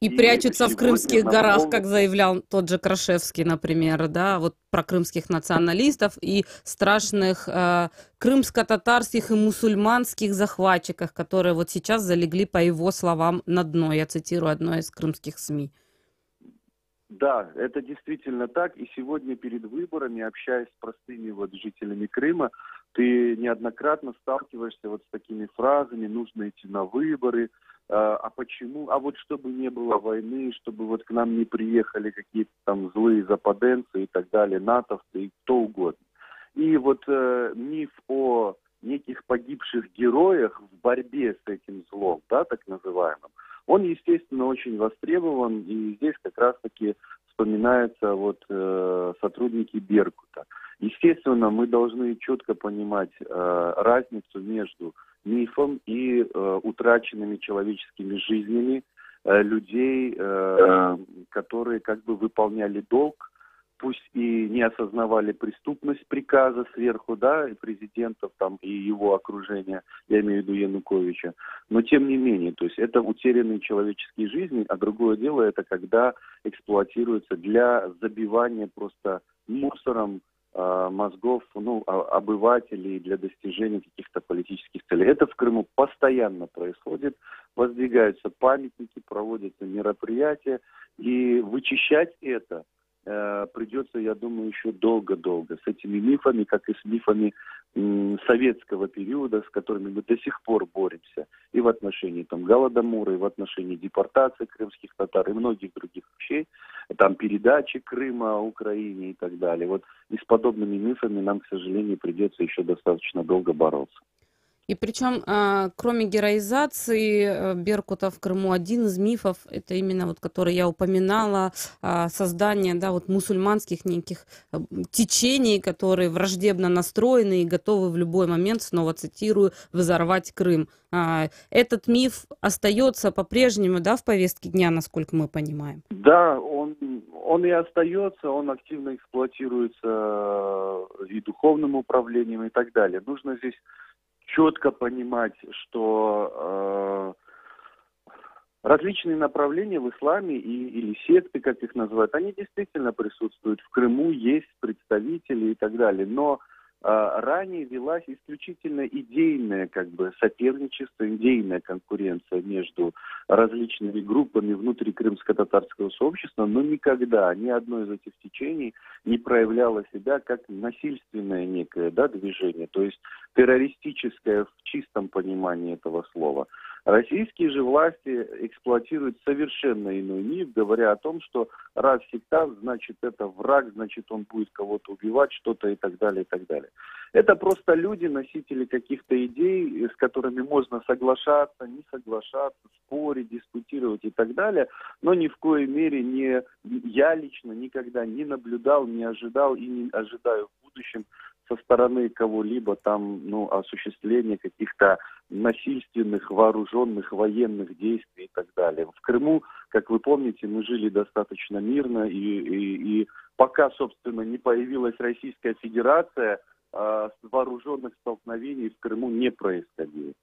И прячутся в крымских горах, как заявлял тот же Крашевский, например, вот про крымских националистов и страшных крымско-татарских и мусульманских захватчиков, которые вот сейчас залегли, по его словам, на дно. Я цитирую одно из крымских СМИ. Да, это действительно так. И сегодня перед выборами, общаясь с простыми жителями Крыма, ты неоднократно сталкиваешься с такими фразами: нужно идти на выборы, а почему? А вот чтобы не было войны, чтобы к нам не приехали какие-то злые западенцы и так далее, натовцы и кто угодно. И миф о неких погибших героях в борьбе с этим злом, так называемым, он, естественно, очень востребован, и здесь как раз-таки вспоминаются сотрудники «Беркута». Естественно, мы должны четко понимать разницу между мифом и утраченными человеческими жизнями людей, которые выполняли долг, пусть и не осознавали преступность приказа сверху, и президентов и его окружения, я имею в виду Януковича, но тем не менее, то есть это утерянные человеческие жизни, а другое дело это когда эксплуатируется для забивания просто мусором мозгов обывателей для достижения каких-то политических целей. Это в Крыму постоянно происходит. Воздвигаются памятники, проводятся мероприятия. И вычищать это придется, я думаю, еще долго-долго. С этими мифами, как и с мифами советского периода, с которыми мы до сих пор боремся. И в отношении Голодомора, и в отношении депортации крымских татар, и многих других вещей. Там передачи Крыма Украине и так далее. Вот и с подобными мифами нам, к сожалению, придется еще достаточно долго бороться. И причем, кроме героизации Беркута в Крыму, один из мифов, это именно вот, который я упоминала, создание, да, вот мусульманских неких течений, которые враждебно настроены и готовы в любой момент, снова цитирую, взорвать Крым. Этот миф остается по-прежнему, да, в повестке дня, насколько мы понимаем? Да, он и остается, он активно эксплуатируется и духовным управлением и так далее. Нужно здесь четко понимать, что различные направления в исламе или секты, как их называют, они действительно присутствуют в Крыму, есть представители и так далее. Но ранее велась исключительно идейное соперничество, идейная конкуренция между различными группами внутри крымско-татарского сообщества, но никогда ни одно из этих течений не проявляло себя как насильственное некое движение, то есть террористическое в чистом понимании этого слова. Российские же власти эксплуатируют совершенно иной миф, говоря о том, что раз сектант, значит это враг, значит он будет кого-то убивать, что-то и так далее, и так далее. Это просто люди, носители каких-то идей, с которыми можно соглашаться, не соглашаться, спорить, дискутировать и так далее, но ни в коей мере я лично никогда не наблюдал, не ожидал и не ожидаю в будущем со стороны кого-либо осуществления каких-то насильственных, вооруженных, военных действий и так далее. В Крыму, как вы помните, мы жили достаточно мирно, и пока, собственно, не появилась Российская Федерация, вооруженных столкновений в Крыму не происходило.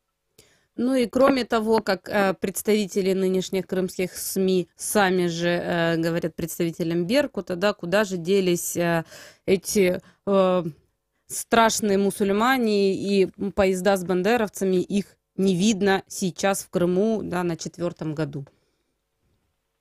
Ну и кроме того, как представители нынешних крымских СМИ сами же говорят представителям Беркута, да, куда же делись эти страшные мусульмане и поезда с бандеровцами, их не видно сейчас в Крыму, да, на 4-м году.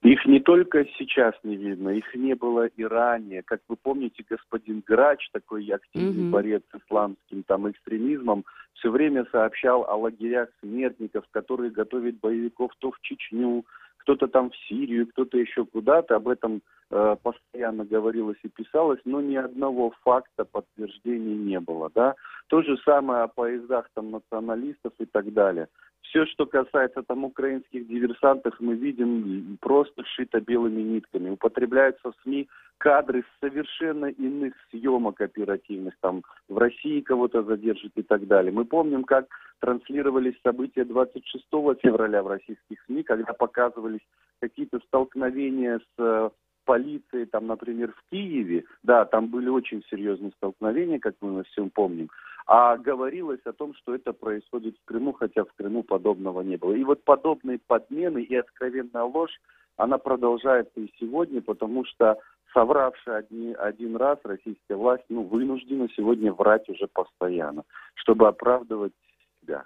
Их не только сейчас не видно, их не было и ранее. Как вы помните, господин Грач, такой активный борец с исламским экстремизмом, все время сообщал о лагерях смертников, которые готовят боевиков то в Чечню, кто-то там в Сирию, кто-то еще куда-то. Об этом постоянно говорилось и писалось, но ни одного факта подтверждения не было. Да? То же самое о поездах националистов и так далее. Все, что касается украинских диверсантов, мы видим просто сшито белыми нитками. Употребляются в СМИ кадры с совершенно иных съемок оперативных. В России кого-то задержат и так далее. Мы помним, как транслировались события 26 февраля в российских СМИ, когда показывались какие-то столкновения с полицией, например, в Киеве. Да, там были очень серьезные столкновения, как мы всем помним. А говорилось о том, что это происходит в Крыму, хотя в Крыму подобного не было. И вот подобные подмены и откровенная ложь, она продолжается и сегодня, потому что совравшая один раз российская власть, вынуждена сегодня врать уже постоянно, чтобы оправдывать себя.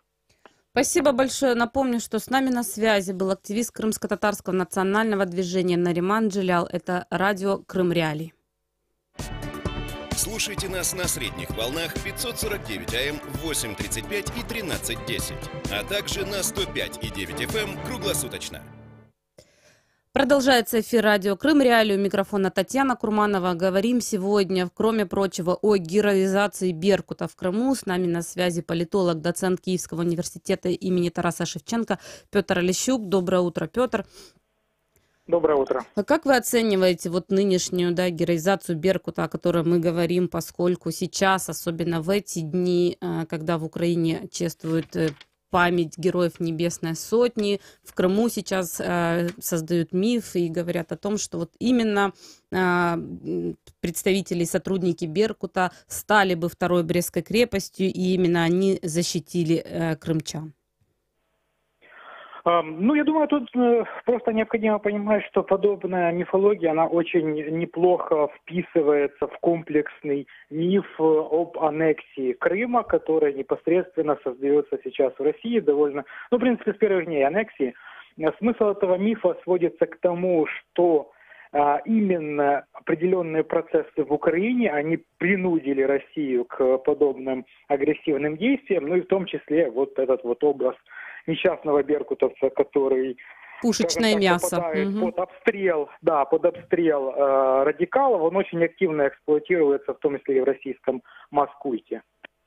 Спасибо большое. Напомню, что с нами на связи был активист крымско-татарского национального движения Нариман Джилял. Это радио Крым Реалии. Слушайте нас на средних волнах 549 АМ, 8:35 и 13:10, а также на 105,9 FM круглосуточно. Продолжается эфир радио Крым Реалии. У микрофона Татьяна Курманова. Говорим сегодня, кроме прочего, о героизации Беркута в Крыму. С нами на связи политолог, доцент Киевского университета имени Тараса Шевченко Петр Олещук. Доброе утро, Петр. Доброе утро. А как вы оцениваете нынешнюю героизацию Беркута, о которой мы говорим, поскольку сейчас, особенно в эти дни, когда в Украине чествуют память героев Небесной Сотни, в Крыму сейчас создают миф и говорят о том, что именно представители и сотрудники Беркута стали бы второй Брестской крепостью, и именно они защитили крымчан? Я думаю, тут просто необходимо понимать, что подобная мифология, она очень неплохо вписывается в комплексный миф об аннексии Крыма, который непосредственно создается сейчас в России довольно, в принципе, с первых дней аннексии. Смысл этого мифа сводится к тому, что именно определенные процессы в Украине, они принудили Россию к подобным агрессивным действиям, и в том числе вот этот вот образ несчастного беркутовца, который пушечное мясо попадает под обстрел радикалов, он очень активно эксплуатируется, в том числе и в российском масс-культе.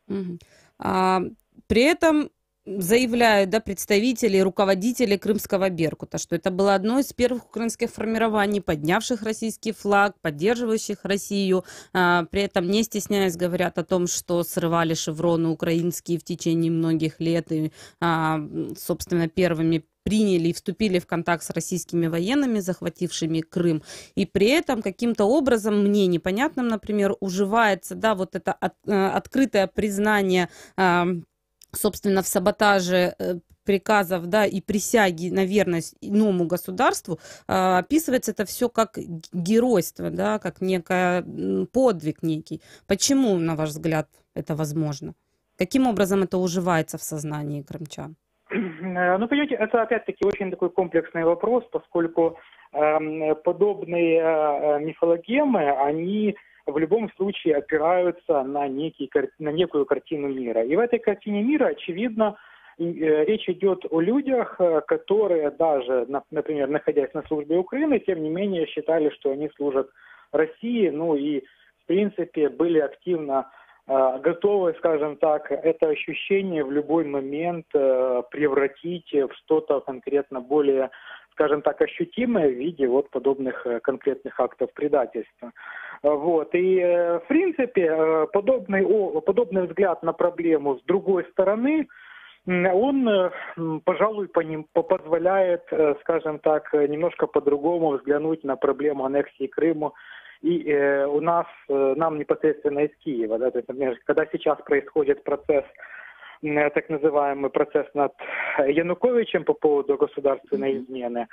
При этом заявляют представители и руководители крымского Беркута, что это было одно из первых украинских формирований, поднявших российский флаг, поддерживающих Россию. При этом, не стесняясь, говорят о том, что срывали шевроны украинские в течение многих лет и, собственно, первыми приняли и вступили в контакт с российскими военными, захватившими Крым. И при этом каким-то образом, мне непонятным, например, уживается вот это открытое признание, собственно, в саботаже приказов, и присяги на верность иному государству, описывается это все как геройство, как некий подвиг некий. Почему, на ваш взгляд, это возможно? Каким образом это уживается в сознании крымчан? Понимаете, это опять-таки очень такой комплексный вопрос, поскольку подобные мифологемы, они в любом случае опираются на некую картину мира. И в этой картине мира, очевидно, речь идет о людях, которые даже, например, находясь на службе Украины, тем не менее считали, что они служат России, и, в принципе, были активно готовы, скажем так, это ощущение в любой момент превратить в что-то конкретно более, скажем так, ощутимое в виде подобных конкретных актов предательства. И, в принципе, подобный взгляд на проблему с другой стороны, он, пожалуй, позволяет, скажем так, немножко по-другому взглянуть на проблему аннексии Крыма и нам непосредственно из Киева. То есть, например, когда сейчас происходит процесс, так называемый процесс над Януковичем по поводу государственной измены,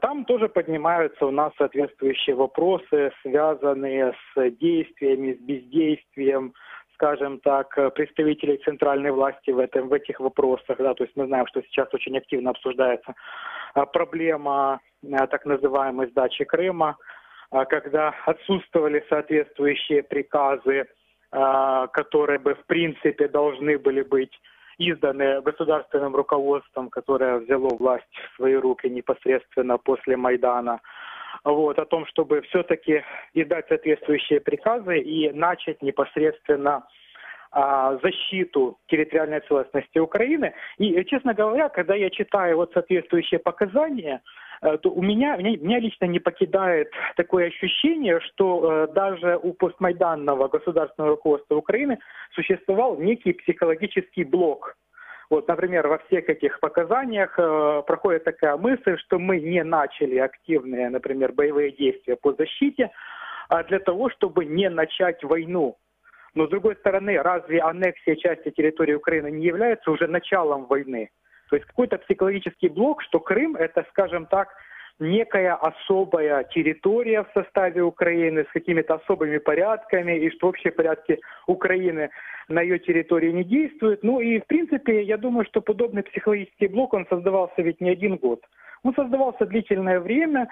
там тоже поднимаются у нас соответствующие вопросы, связанные с действиями, с бездействием, скажем так, представителей центральной власти в этих вопросах. То есть мы знаем, что сейчас очень активно обсуждается проблема так называемой сдачи Крыма, когда отсутствовали соответствующие приказы, которые бы, в принципе, должны были быть изданы государственным руководством, которое взяло власть в свои руки непосредственно после Майдана, о том, чтобы все-таки издать соответствующие приказы и начать непосредственно защиту территориальной целостности Украины. И, честно говоря, когда я читаю соответствующие показания, то меня лично не покидает такое ощущение, что даже у постмайданного государственного руководства Украины существовал некий психологический блок. Например, во всех этих показаниях проходит такая мысль, что мы не начали активные, например, боевые действия по защите для того, чтобы не начать войну. Но, с другой стороны, разве аннексия части территории Украины не является уже началом войны? То есть какой-то психологический блок, что Крым – это, скажем так, некая особая территория в составе Украины с какими-то особыми порядками, и что общие порядки Украины на ее территории не действуют. И, в принципе, я думаю, что подобный психологический блок, он создавался ведь не один год. Он создавался длительное время,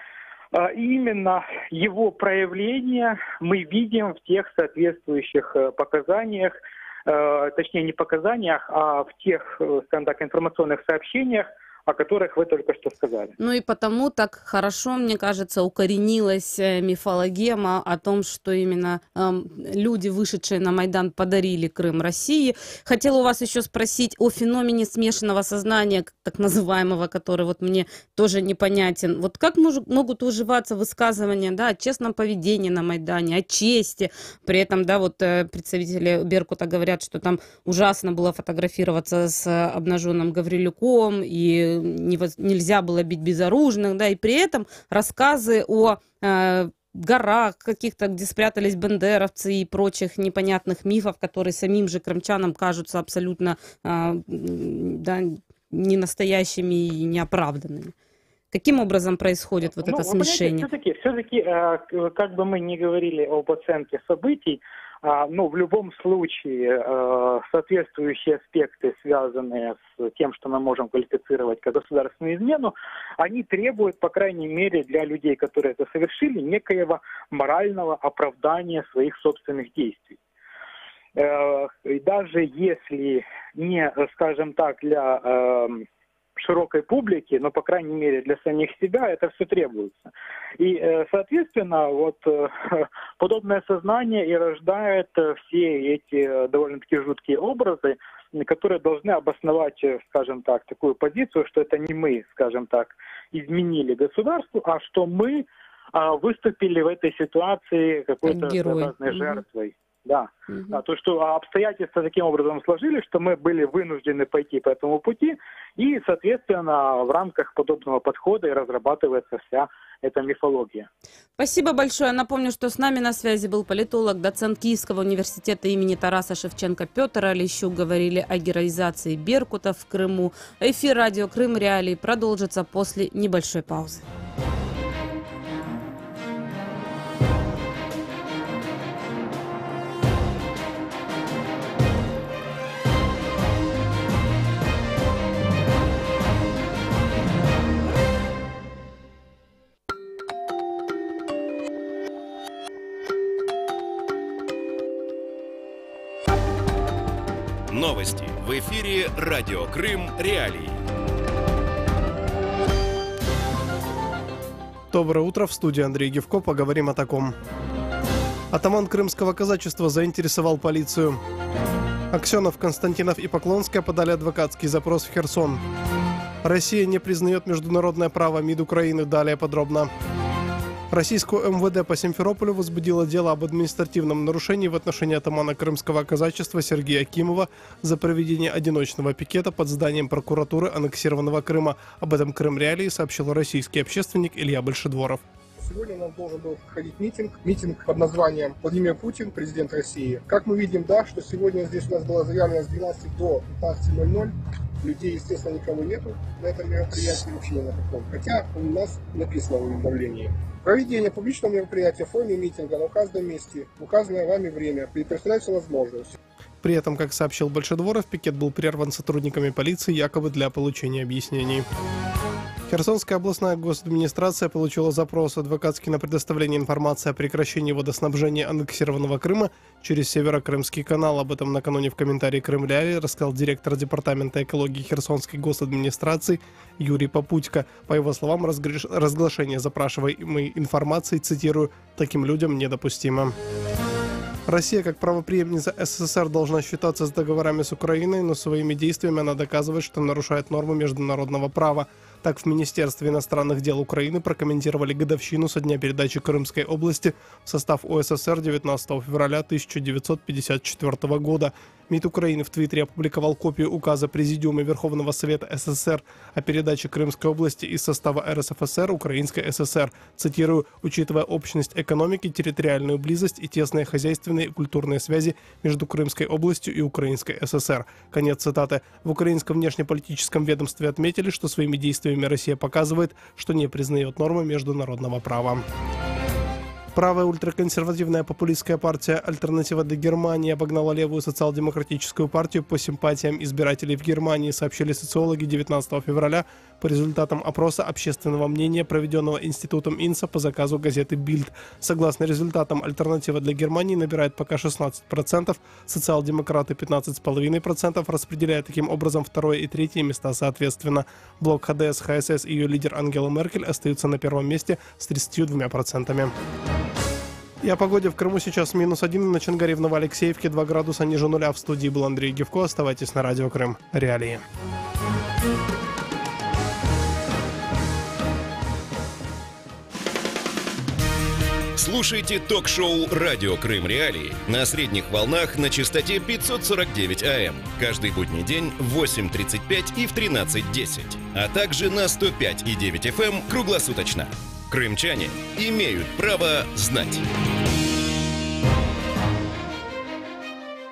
и именно его проявление мы видим в тех соответствующих показаниях, точнее не показаниях, а в тех, скажем так, информационных сообщениях, о которых вы только что сказали. И потому так хорошо, мне кажется, укоренилась мифологема о том, что именно люди, вышедшие на Майдан, подарили Крым России. Хотела у вас еще спросить о феномене смешанного сознания, так называемого, который мне тоже непонятен. Как могут уживаться высказывания о честном поведении на Майдане, о чести. При этом, представители Беркута говорят, что там ужасно было фотографироваться с обнаженным Гаврилюком, и нельзя было бить безоружных, и при этом рассказы о горах каких-то, где спрятались бандеровцы и прочих непонятных мифов, которые самим же крымчанам кажутся абсолютно ненастоящими и неоправданными. Каким образом происходит вот это смешение? Все-таки, как бы мы ни говорили об оценке событий, но в любом случае соответствующие аспекты, связанные с тем, что мы можем квалифицировать как государственную измену, они требуют, по крайней мере, для людей, которые это совершили, некоего морального оправдания своих собственных действий. И даже если не, скажем так, для широкой публики, но, по крайней мере, для самих себя это все требуется. И, соответственно, вот подобное сознание и рождает все эти довольно-таки жуткие образы, которые должны обосновать, скажем так, такую позицию, что это не мы, скажем так, изменили государству, а что мы выступили в этой ситуации какой-то своеобразной жертвой. Да. Да, то, что обстоятельства таким образом сложились, что мы были вынуждены пойти по этому пути, и, соответственно, в рамках подобного подхода и разрабатывается вся эта мифология. Спасибо большое. Напомню, что с нами на связи был политолог, доцент Киевского университета имени Тараса Шевченко Петр Олещук. Говорили о героизации беркутов в Крыму. Эфир радио Крым Реалии продолжится после небольшой паузы. Новости в эфире радио Крым Реалии. Доброе утро, в студии Андрей Гевко. Поговорим о таком. Атаман крымского казачества заинтересовал полицию. Аксенов, Константинов и Поклонская подали адвокатский запрос в Херсон. Россия не признает международное право МИД Украины. Далее подробно. Российскую МВД по Симферополю возбудило дело об административном нарушении в отношении атамана крымского казачества Сергея Акимова за проведение одиночного пикета под зданием прокуратуры аннексированного Крыма. Об этом Крым Реалии сообщил российский общественник Илья Большедворов. Сегодня у нас должен был проходить митинг под названием «Владимир Путин, президент России». Как мы видим, да, что сегодня здесь у нас была заявлена с 12 до 15:00. Людей, естественно, никого нету на этом мероприятии, вообще ни на каком. Хотя у нас написано в уведомлении. Проведение публичного мероприятия в форме митинга на указанном месте, указанное вами время, предоставляется возможность. При этом, как сообщил Большедворов, пикет был прерван сотрудниками полиции якобы для получения объяснений. Херсонская областная госадминистрация получила запрос адвокатский на предоставление информации о прекращении водоснабжения аннексированного Крыма через Северокрымский канал. Об этом накануне в комментарии Крым Реалии рассказал директор департамента экологии Херсонской госадминистрации Юрий Попутько. По его словам, разглашение запрашиваемой информации, цитирую, «таким людям недопустимо». Россия, как правопреемница СССР, должна считаться с договорами с Украиной, но своими действиями она доказывает, что нарушает нормы международного права. Так, в Министерстве иностранных дел Украины прокомментировали годовщину со дня передачи Крымской области в состав УССР 19 февраля 1954 года. МИД Украины в Твиттере опубликовал копию указа Президиума Верховного Совета СССР о передаче Крымской области из состава РСФСР Украинской ССР. Цитирую: «Учитывая общность экономики, территориальную близость и тесные хозяйственные и культурные связи между Крымской областью и Украинской ССР». Конец цитаты. В украинском внешнеполитическом ведомстве отметили, что своими действиями Россия показывает, что не признает нормы международного права. Правая ультраконсервативная популистская партия «Альтернатива для Германии» обогнала левую социал-демократическую партию по симпатиям избирателей в Германии, сообщили социологи 19 февраля по результатам опроса общественного мнения, проведенного институтом Инса по заказу газеты «Бильд». Согласно результатам, «Альтернатива для Германии» набирает пока 16%, социал-демократы 15,5%, распределяя таким образом второе и третье места соответственно. Блок ХДС, ХСС и ее лидер Ангела Меркель остаются на первом месте с 32%. И о погоде в Крыму сейчас -1, на Чангаре в Новоалексеевке 2 градуса ниже нуля. В студии был Андрей Гевко. Оставайтесь на радио Крым Реалии. Слушайте ток-шоу «Радио Крым Реалии» на средних волнах на частоте 549 АМ. Каждый будний день в 8:35 и в 13:10. А также на 105,9 FM круглосуточно. Крымчане имеют право знать.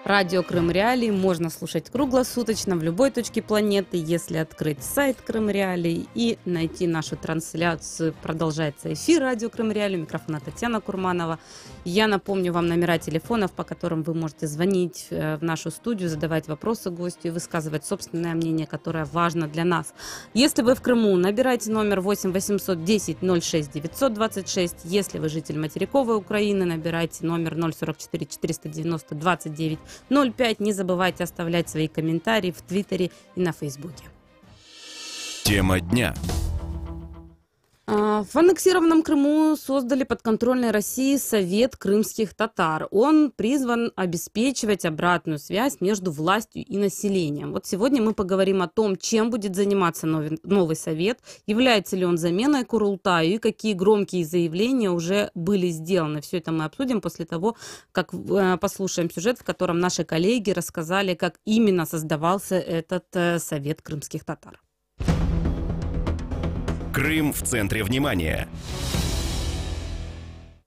Радио Крым Реалии можно слушать круглосуточно в любой точке планеты. Если открыть сайт Крым Реалии и найти нашу трансляцию, продолжается эфир Радио Крым Реалии. У микрофона Татьяна Курманова. Я напомню вам номера телефонов, по которым вы можете звонить в нашу студию, задавать вопросы гостю и высказывать собственное мнение, которое важно для нас. Если вы в Крыму, набирайте номер 8 810 06 926. Если вы житель материковой Украины, набирайте номер 044 490 29 05. Не забывайте оставлять свои комментарии в Твиттере и на Фейсбуке. Тема дня. В аннексированном Крыму создали подконтрольной России Совет крымских татар. Он призван обеспечивать обратную связь между властью и населением. Вот сегодня мы поговорим о том, чем будет заниматься новый совет, является ли он заменой Курултаю и какие громкие заявления уже были сделаны. Все это мы обсудим после того, как послушаем сюжет, в котором наши коллеги рассказали, как именно создавался этот Совет крымских татар. Крым в центре внимания.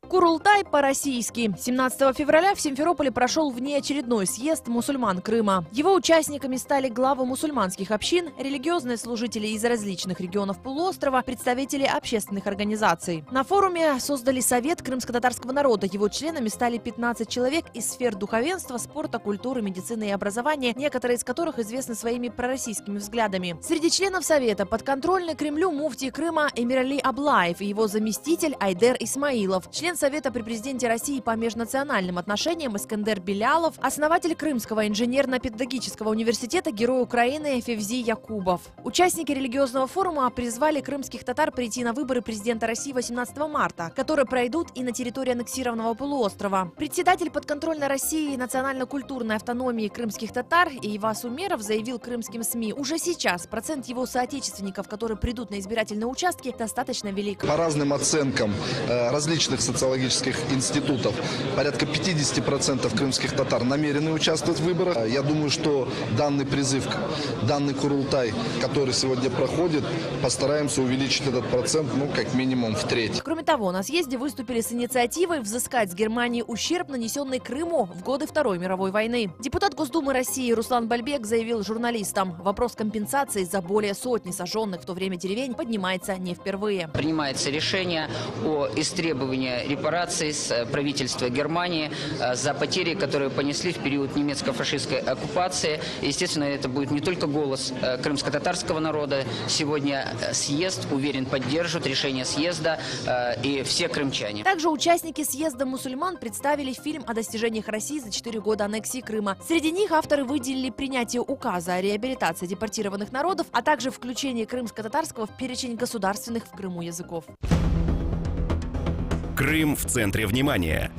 Курултай по-российски. 17 февраля в Симферополе прошел внеочередной съезд мусульман Крыма. Его участниками стали главы мусульманских общин, религиозные служители из различных регионов полуострова, представители общественных организаций. На форуме создали Совет крымско-татарского народа. Его членами стали 15 человек из сфер духовенства, спорта, культуры, медицины и образования, некоторые из которых известны своими пророссийскими взглядами. Среди членов Совета подконтрольный Кремлю муфтий Крыма Эмирали Аблаев и его заместитель Айдер Исмаилов, член Совета при президенте России по межнациональным отношениям Искандер Белялов, основатель Крымского инженерно-педагогического университета, герой Украины Февзи Якубов. Участники религиозного форума призвали крымских татар прийти на выборы президента России 18 марта, которые пройдут и на территории аннексированного полуострова. Председатель подконтрольной России национально-культурной автономии крымских татар Ивас Умеров заявил крымским СМИ: уже сейчас процент его соотечественников, которые придут на избирательные участки, достаточно велик. По разным оценкам различных социологических институтов, порядка 50% крымских татар намерены участвовать в выборах. Я думаю, что данный призыв, данный Курултай, который сегодня проходит, постараемся увеличить этот процент, как минимум в треть. Кроме того, на съезде выступили с инициативой взыскать с Германии ущерб, нанесенный Крыму в годы Второй мировой войны. Депутат Госдумы России Руслан Бальбек заявил журналистам: вопрос компенсации за более сотни сожженных в то время деревень поднимается не впервые. Принимается решение о истребовании репараций с правительства Германии за потери, которые понесли в период немецко-фашистской оккупации. Естественно, это будет не только голос крымско-татарского народа. Сегодня съезд, уверен, поддержит решение съезда и все крымчане. Также участники съезда мусульман представили фильм о достижениях России за 4 года аннексии Крыма. Среди них авторы выделили принятие указа о реабилитации депортированных народов, а также включение крымско-татарского в перечень государственных в Крыму языков. Крым в центре внимания.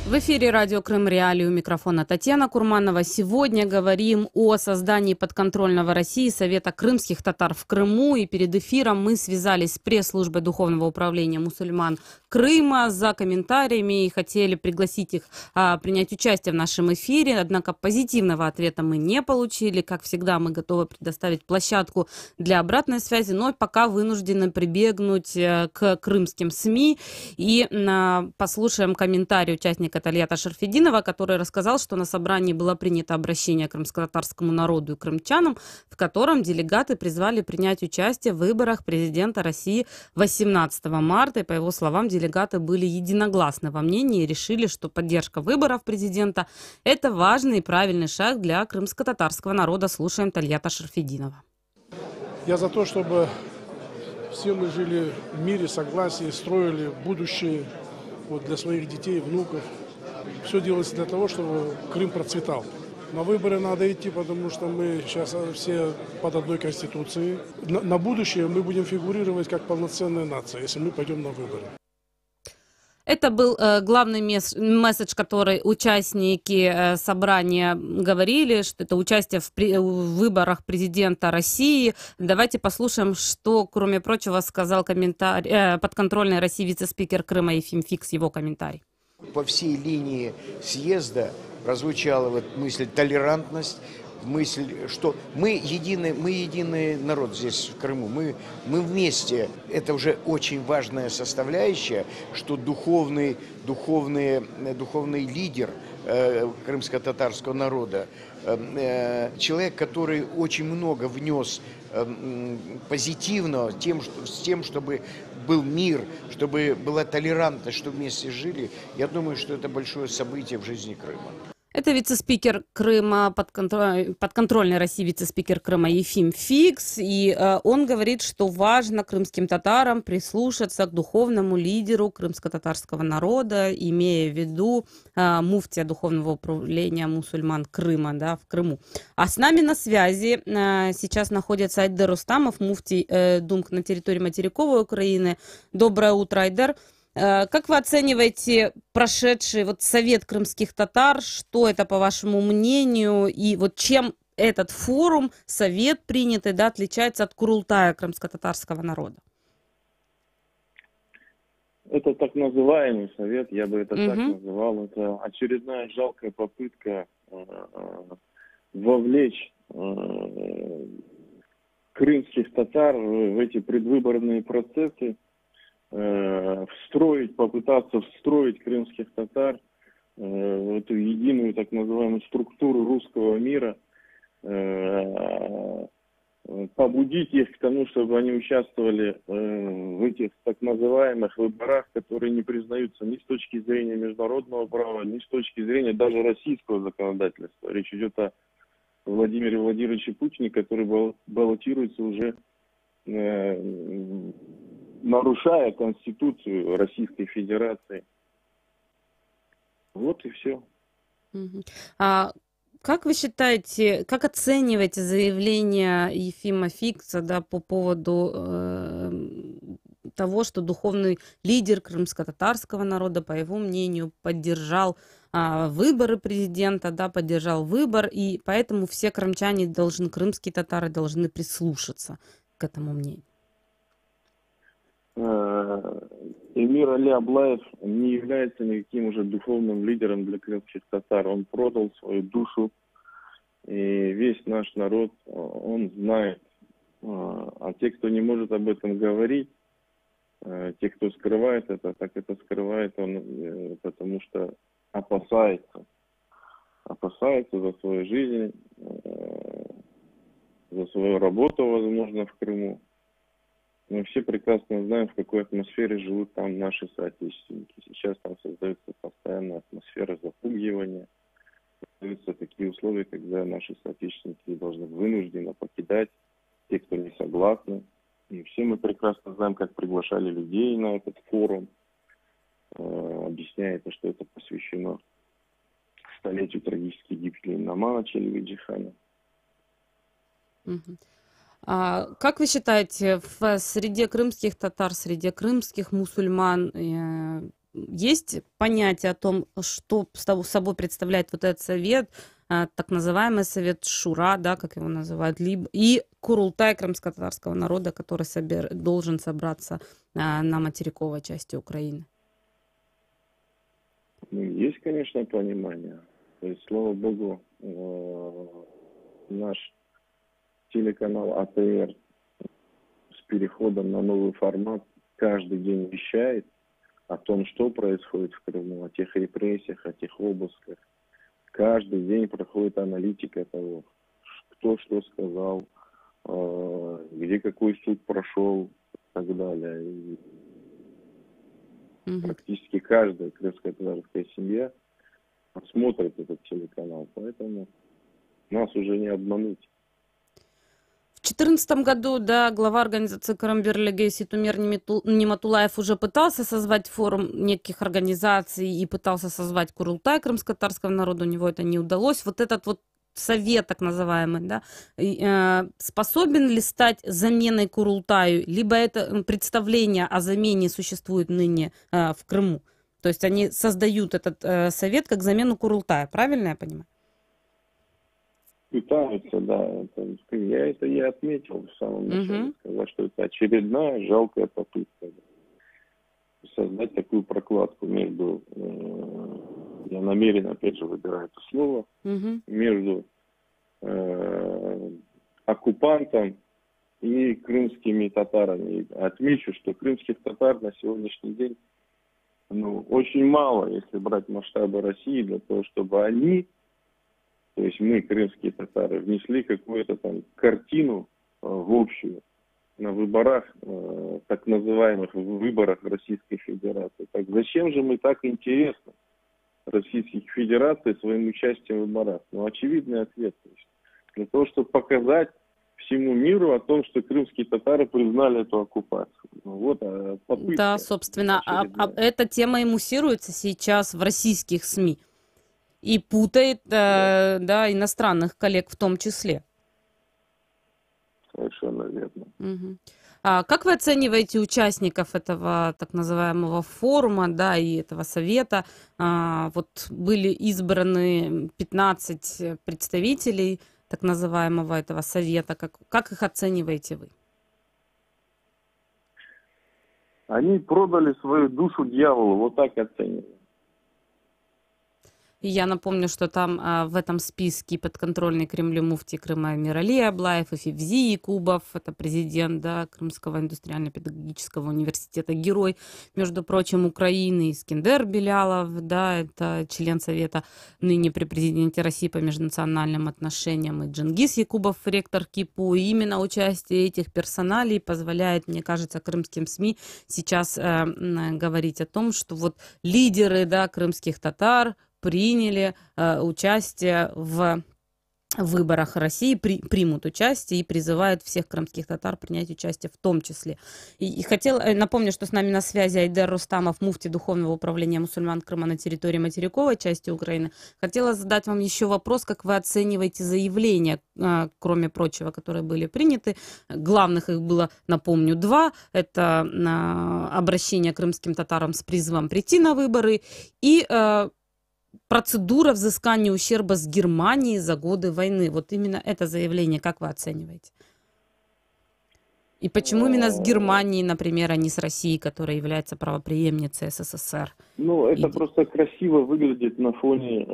В эфире радио Крым Реалии, у микрофона Татьяна Курманова. Сегодня говорим о создании подконтрольного России Совета крымских татар в Крыму. И перед эфиром мы связались с пресс-службой Духовного управления мусульман Крыма за комментариями и хотели пригласить их принять участие в нашем эфире. Однако позитивного ответа мы не получили. Как всегда, мы готовы предоставить площадку для обратной связи, но пока вынуждены прибегнуть к крымским СМИ. И послушаем комментарий участника Тальята Шарфединова, который рассказал, что на собрании было принято обращение к крымско-татарскому народу и крымчанам, в котором делегаты призвали принять участие в выборах президента России 18 марта. И, по его словам, делегаты были единогласны во мнении и решили, что поддержка выборов президента – это важный и правильный шаг для крымско-татарского народа. Слушаем Тальята Шарфединова. Я за то, чтобы все мы жили в мире, согласии, строили будущее для своих детей, внуков. Все делается для того, чтобы Крым процветал. На выборы надо идти, потому что мы сейчас все под одной конституцией. На будущее мы будем фигурировать как полноценная нация, если мы пойдем на выборы. Это был главный месседж, который участники собрания говорили, что это участие в выборах президента России. Давайте послушаем, что, кроме прочего, сказал подконтрольной России вице-спикер Крыма Ефим Фикс, его комментарий. По всей линии съезда прозвучала мысль толерантность, мысль, что мы единый народ здесь, в Крыму, мы вместе. Это уже очень важная составляющая, что духовный лидер крымско-татарского народа, человек, который очень много внес позитивного с тем, чтобы был мир, чтобы была толерантность, чтобы вместе жили, я думаю, что это большое событие в жизни Крыма. Это вице-спикер Крыма, подконтрольной России вице-спикер Крыма Ефим Фикс, и он говорит, что важно крымским татарам прислушаться к духовному лидеру крымско-татарского народа, имея в виду муфтия Духовного управления мусульман Крыма, да, в Крыму. А с нами на связи сейчас находится Айдер Рустамов, муфтий Думк на территории материковой Украины. Доброе утро, Айдер. Как вы оцениваете прошедший совет крымских татар? Что это, по вашему мнению? И чем этот форум, совет принятый, да, отличается от Курултая крымско-татарского народа? Это так называемый совет, я бы это так называл. Это очередная жалкая попытка вовлечь крымских татар в эти предвыборные процессы, попытаться встроить крымских татар в эту единую так называемую структуру русского мира, побудить их к тому, чтобы они участвовали в этих так называемых выборах, которые не признаются ни с точки зрения международного права, ни с точки зрения даже российского законодательства. Речь идет о Владимире Владимировиче Путине, который баллотируется уже, нарушая Конституцию Российской Федерации. Вот и все. А как вы считаете, как оцениваете заявление Ефима Фикса, да, по поводу того, что духовный лидер крымско-татарского народа, по его мнению, поддержал выборы президента, да, поддержал выбор, и поэтому все крымчане крымские татары должны прислушаться к этому мнению? Эмир Али Аблаев не является никаким уже духовным лидером для крымских татар. Он продал свою душу, и весь наш народ, он знает. А те, кто не может об этом говорить, те, кто скрывает это, так это скрывает он, потому что опасается за свою жизнь, за свою работу, возможно, в Крыму. Мы все прекрасно знаем, в какой атмосфере живут там наши соотечественники. Сейчас там создается постоянная атмосфера запугивания. Создаются такие условия, когда наши соотечественники должны вынужденно покидать те, кто не согласны. И все мы прекрасно знаем, как приглашали людей на этот форум, объясняя, что это посвящено столетию трагической гибели Намана Челиби-Джихана. Как вы считаете, в среде крымских татар, среди крымских мусульман есть понятие о том, что собой представляет вот этот совет, так называемый совет Шура, да, как его называют, и Курултай крымско-татарского народа, который должен собраться на материковой части Украины? Есть, конечно, понимание. То есть, слава богу, наш телеканал АТР с переходом на новый формат каждый день вещает о том, что происходит в Крыму, о тех репрессиях, о тех обысках. Каждый день проходит аналитика того, кто что сказал, где какой суд прошел и так далее. И практически каждая крымско-татарская семья смотрит этот телеканал, поэтому нас уже не обмануть. В 2014 году, да, глава организации Крым-Бирлиги Ситумер Ниматулаев уже пытался созвать форум неких организаций и пытался созвать Курултай крымско-татарского народа, у него это не удалось. Вот этот вот совет, так называемый, да, способен ли стать заменой Курултаю, либо это представление о замене существует ныне в Крыму? То есть они создают этот совет как замену Курултая, правильно я понимаю? Пытаются, да. Я это и отметил в самом начале, сказал, что это очередная жалкая попытка создать такую прокладку между, я намеренно, опять же, выбираю это слово, между оккупантом и крымскими татарами. Отмечу, что крымских татар на сегодняшний день очень мало, если брать масштабы России, для того, чтобы они, то есть мы, крымские татары, внесли какую-то там картину в общую на выборах, так называемых выборах Российской Федерации. Так зачем же мы так интересны Российской Федерации своим участием в выборах? Очевидный ответ. То есть для того, чтобы показать всему миру о том, что крымские татары признали эту оккупацию. Попытка. Да, собственно, эта тема и муссируется сейчас в российских СМИ и путает иностранных коллег в том числе. Совершенно верно. Угу. Как вы оцениваете участников этого так называемого форума, и этого совета? Были избраны 15 представителей так называемого этого совета. Как их оцениваете вы? Они продали свою душу дьяволу, вот так оцениваю. И я напомню, что там в этом списке подконтрольный Кремлю муфтий Крыма Эмирали Аблаев и Февзи Якубов, это президент Крымского индустриально-педагогического университета, герой, между прочим, Украины, Искендер Белялов, это член Совета ныне при президенте России по межнациональным отношениям, и Джингис Якубов, ректор КИПУ. И именно участие этих персоналей позволяет, мне кажется, крымским СМИ сейчас говорить о том, что лидеры крымских татар приняли участие в выборах России, примут участие и призывают всех крымских татар принять участие в том числе. И напомню, что с нами на связи Айдер Рустамов, муфти Духовного управления мусульман Крыма на территории материковой части Украины. Хотела задать вам еще вопрос, как вы оцениваете заявления, кроме прочего, которые были приняты. Главных их было, напомню, 2. Это обращение к крымским татарам с призывом прийти на выборы и процедура взыскания ущерба с Германией за годы войны. Именно это заявление, как вы оцениваете? И почему именно с Германией, например, а не с Россией, которая является правопреемницей СССР? Это просто красиво выглядит на фоне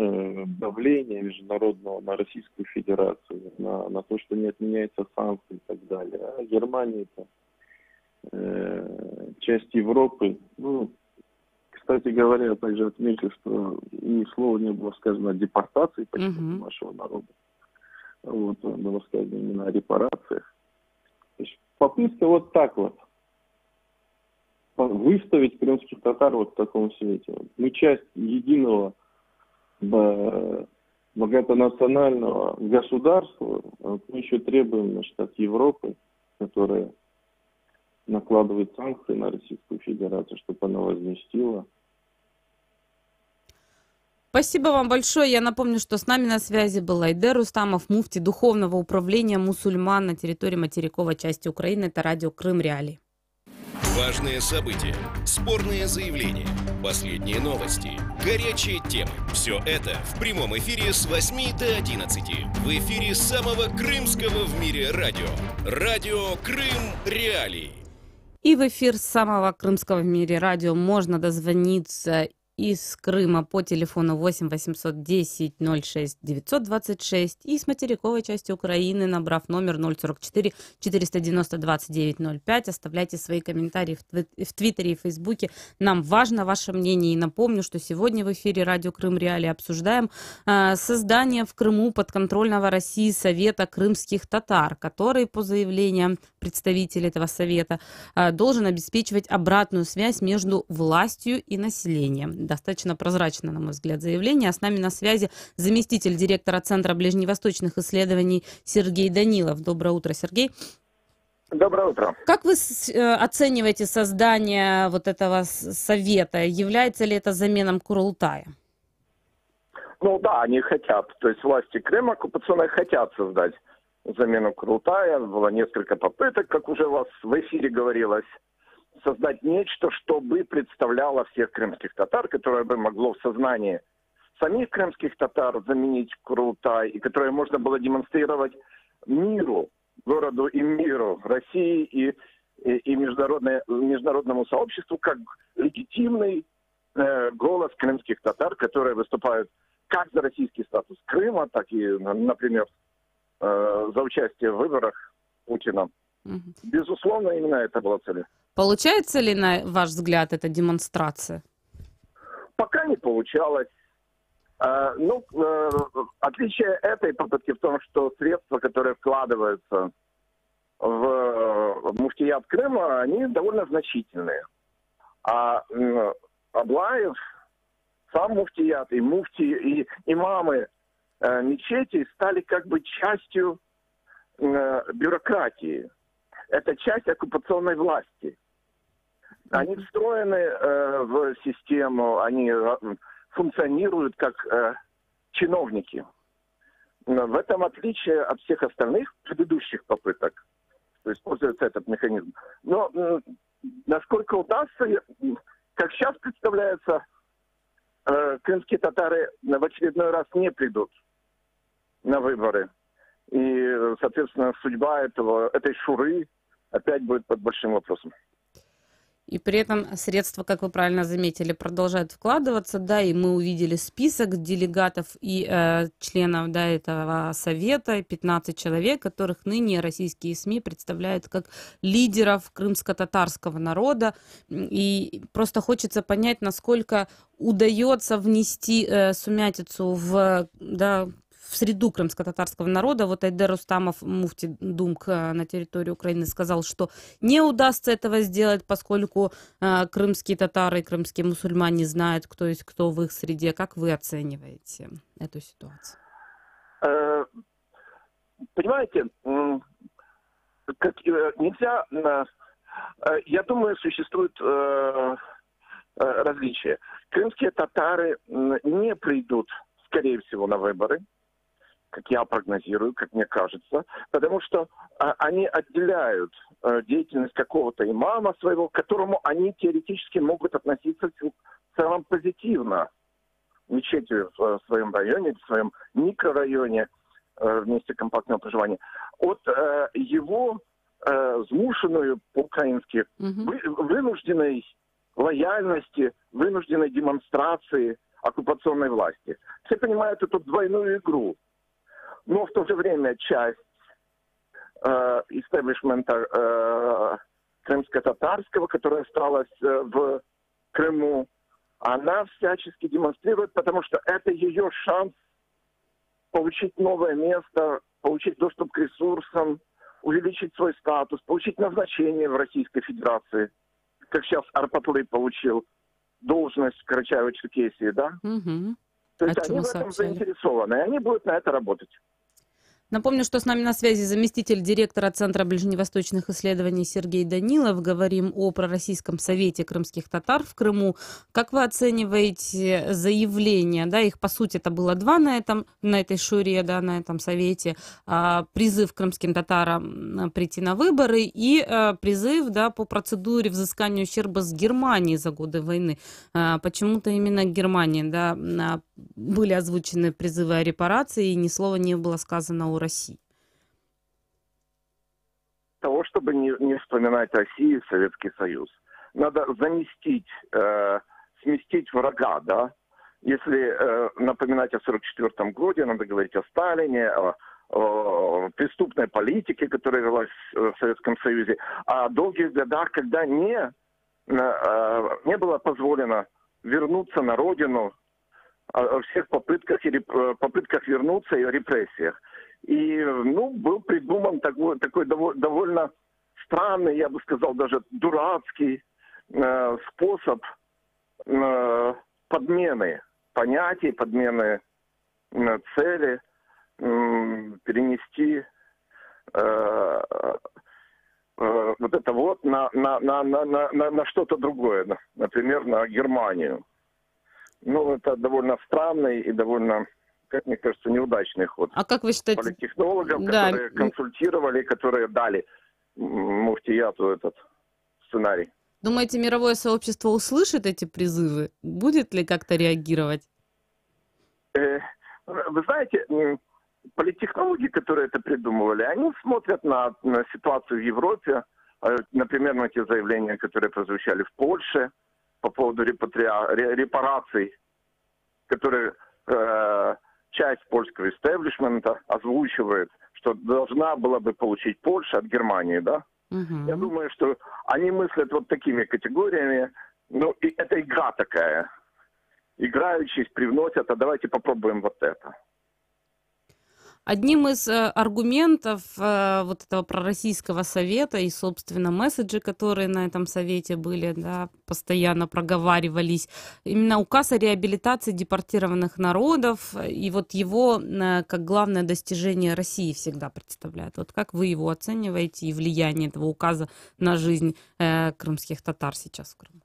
давления международного на Российскую Федерацию, на то, что не отменяются санкции и так далее. А Германия это часть Европы. Кстати говоря, я также отметил, что ни слова не было сказано о депортации нашего народа. Было сказано именно о репарациях. То есть попытка так выставить крымских татар в таком свете. Мы часть единого многонационального государства. Мы еще требуем, от Европы, которая накладывает санкции на Российскую Федерацию, чтобы она возместила. Спасибо вам большое. Я напомню, что с нами на связи был Айдер Рустамов, муфти Духовного управления мусульман на территории материковой части Украины. Это радио Крым Реалии. Важные события, спорные заявления, последние новости, горячие темы. Все это в прямом эфире с 8 до 11. В эфире самого крымского в мире радио. Радио Крым Реалии. И в эфир самого крымского в мире радио можно дозвониться из Крыма по телефону 8 810 06 926 и с материковой части Украины, набрав номер 044 490 29 05. Оставляйте свои комментарии в Твиттере и Фейсбуке. Нам важно ваше мнение. И напомню, что сегодня в эфире радио Крым Реалии обсуждаем создание в Крыму подконтрольного России Совета крымских татар, который, по заявлениям представителей этого совета, должен обеспечивать обратную связь между властью и населением. Достаточно прозрачно, на мой взгляд, заявление. А с нами на связи заместитель директора Центра ближневосточных исследований Сергей Данилов. Доброе утро, Сергей. Доброе утро. Как вы оцениваете создание этого совета? Является ли это заменой Курултая? Они хотят. То есть власти Крыма оккупационные хотят создать замену Курултая. Было несколько попыток, как уже у вас в эфире говорилось, создать нечто, чтобы представляло всех крымских татар, которое бы могло в сознании самих крымских татар заменить Курултай, и которое можно было демонстрировать миру, городу и миру, России и международному сообществу как легитимный голос крымских татар, которые выступают как за российский статус Крыма, так и, например, за участие в выборах Путина. Безусловно, именно это была цель. Получается ли, на ваш взгляд, эта демонстрация? Пока не получалось. Отличие этой попытки в том, что средства, которые вкладываются в муфтият Крыма, они довольно значительные. А Аблаев, сам муфтият, и муфти, и имамы мечетей стали как бы частью бюрократии. Это часть оккупационной власти. Они встроены в систему, они функционируют как чиновники. В этом отличие от всех остальных предыдущих попыток, что используется этот механизм. Но насколько удастся, как сейчас представляется, крымские татары в очередной раз не придут на выборы. И, соответственно, судьба этой шуры опять будет под большим вопросом. И при этом средства, как вы правильно заметили, продолжают вкладываться, да, и мы увидели список делегатов и членов, да, этого совета, 15 человек, которых ныне российские СМИ представляют как лидеров крымско-татарского народа, и просто хочется понять, насколько удается внести сумятицу в среду крымско-татарского народа. Вот Айдер Рустамов, муфти Думк на территории Украины, сказал, что не удастся этого сделать, поскольку крымские татары и крымские мусульмане знают, кто есть кто в их среде. Как вы оцениваете эту ситуацию? Понимаете, нельзя... Я думаю, существует различия. Крымские татары не придут, скорее всего, на выборы, как я прогнозирую, как мне кажется, потому что они отделяют деятельность какого-то имама своего, к которому они теоретически могут относиться в целом позитивно. Мечети в своем районе, в своем микрорайоне, в месте компактного проживания, от его змушенную по-украински вынужденной лояльности, вынужденной демонстрации оккупационной власти. Все понимают эту двойную игру. Но в то же время часть истеблишмента крымско-татарского, которая осталась в Крыму, она всячески демонстрирует, потому что это ее шанс получить новое место, получить доступ к ресурсам, увеличить свой статус, получить назначение в Российской Федерации. Как сейчас Арпатлы получил должность в Карачаево-Черкесии, да? Угу. То есть они в этом заинтересованы, и они будут на это работать. Напомню, что с нами на связи заместитель директора Центра ближневосточных исследований Сергей Данилов. Говорим о пророссийском совете крымских татар в Крыму. Как вы оцениваете заявления? Да, их, по сути, это было два на этой шуре, да, на этом совете. Призыв крымским татарам прийти на выборы и призыв, да, по процедуре взыскания ущерба с Германией за годы войны. Почему-то именно Германии, да, были озвучены призывы о репарации, и ни слова не было сказано о России. Того, чтобы не вспоминать Россию и Советский Союз. Надо заместить, сместить врага, да. Если напоминать о 1944 году, надо говорить о Сталине, о преступной политике, которая велась в Советском Союзе, о долгих годах, когда не было позволено вернуться на родину, о всех попытках вернуться и о репрессиях. И, был придуман такой довольно странный, я бы сказал, даже дурацкий способ подмены понятий, подмены цели, перенести вот это вот на что-то другое, например, на Германию. Это довольно странный и довольно, как мне кажется, неудачный ход. А как вы считаете? Политтехнологов, которые консультировали, которые дали муфтияту этот сценарий. Думаете, мировое сообщество услышит эти призывы? Будет ли как-то реагировать? Вы знаете, политтехнологи, которые это придумывали, они смотрят на ситуацию в Европе, например, на те заявления, которые прозвучали в Польше по поводу репараций, которые часть польского истеблишмента озвучивает, что должна была бы получить Польша от Германии, да? Я думаю, что они мыслят вот такими категориями, и это игра такая. играючись, привносят, а давайте попробуем вот это. Одним из аргументов вот этого пророссийского совета и, собственно, месседжи, которые на этом совете были, да, постоянно проговаривались, именно указ о реабилитации депортированных народов, и вот его как главное достижение России всегда представляет. Вот как вы его оцениваете и влияние этого указа на жизнь крымских татар сейчас в Крыму?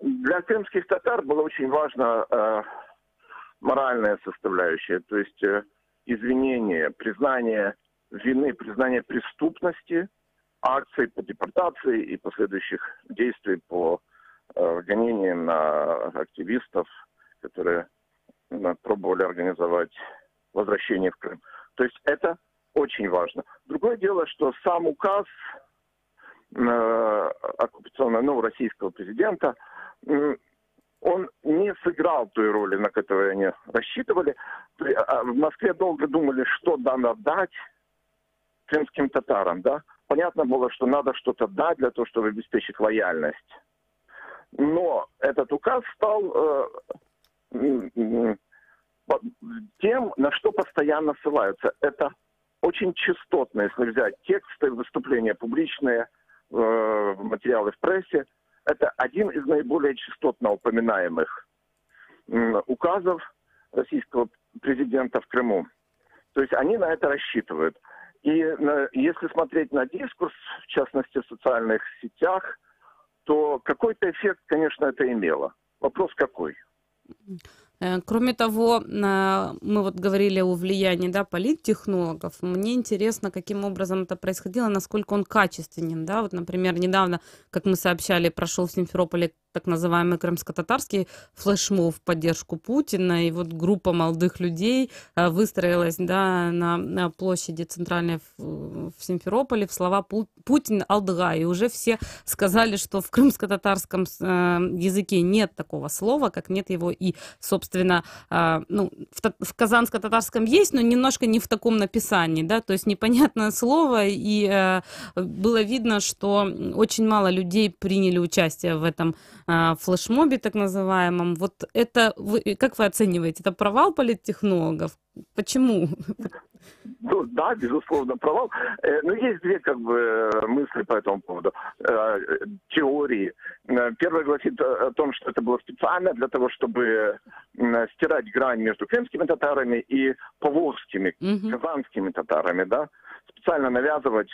Для крымских татар было очень важно моральная составляющая, то есть извинение, признание вины, признание преступности, акций по депортации и последующих действий по гонениям на активистов, которые пробовали организовать возвращение в Крым. То есть это очень важно. Другое дело, что сам указ оккупационного, российского президента, он не сыграл той роли, на которую они рассчитывали. В Москве долго думали, что надо дать крымским татарам. Да? Понятно было, что надо что-то дать для того, чтобы обеспечить лояльность. Но этот указ стал тем, на что постоянно ссылаются. Это очень частотно, если взять тексты, выступления публичные, материалы в прессе. Это один из наиболее частотно упоминаемых указов российского президента в Крыму. То есть они на это рассчитывают. И если смотреть на дискурс, в частности в социальных сетях, то какой-то эффект, конечно, это имело. Вопрос какой? Кроме того, мы вот говорили о влиянии, да, политтехнологов. Мне интересно, каким образом это происходило, насколько он качественен. Да? Вот, например, недавно, как мы сообщали, прошел в Симферополе так называемый крымско-татарский флешмоб в поддержку Путина, и вот группа молодых людей выстроилась, да, на площади центральной в Симферополе в слова «Путин Алдыга», и уже все сказали, что в крымско-татарском языке нет такого слова, как нет его и, собственно, ну, в казанско-татарском есть, но немножко не в таком написании, да, то есть непонятное слово, и было видно, что очень мало людей приняли участие в этом флешмобе так называемом. Вот это, как вы оцениваете, это провал политтехнологов? Почему? Ну, да, безусловно, провал. Но есть две мысли по этому поводу. Теории. Первая гласит о том, что это было специально для того, чтобы стирать грань между крымскими татарами и поволжскими, казанскими татарами, да? Специально навязывать,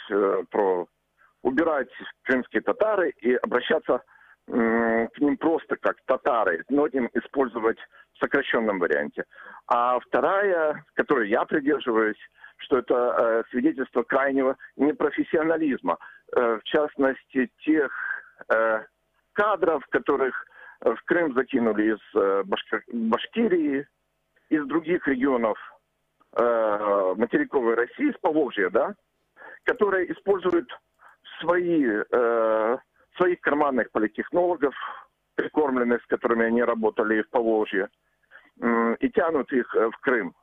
убирать крымские татары и обращаться к ним просто как татары, но им использовать в сокращенном варианте. А вторая, которой я придерживаюсь, что это свидетельство крайнего непрофессионализма. В частности, тех кадров, которых в Крым закинули из Башкирии, из других регионов материковой России, из Поволжья, да, которые используют своих карманных политтехнологов, прикормленных, с которыми они работали в Поволжье, и тянут их в Крым.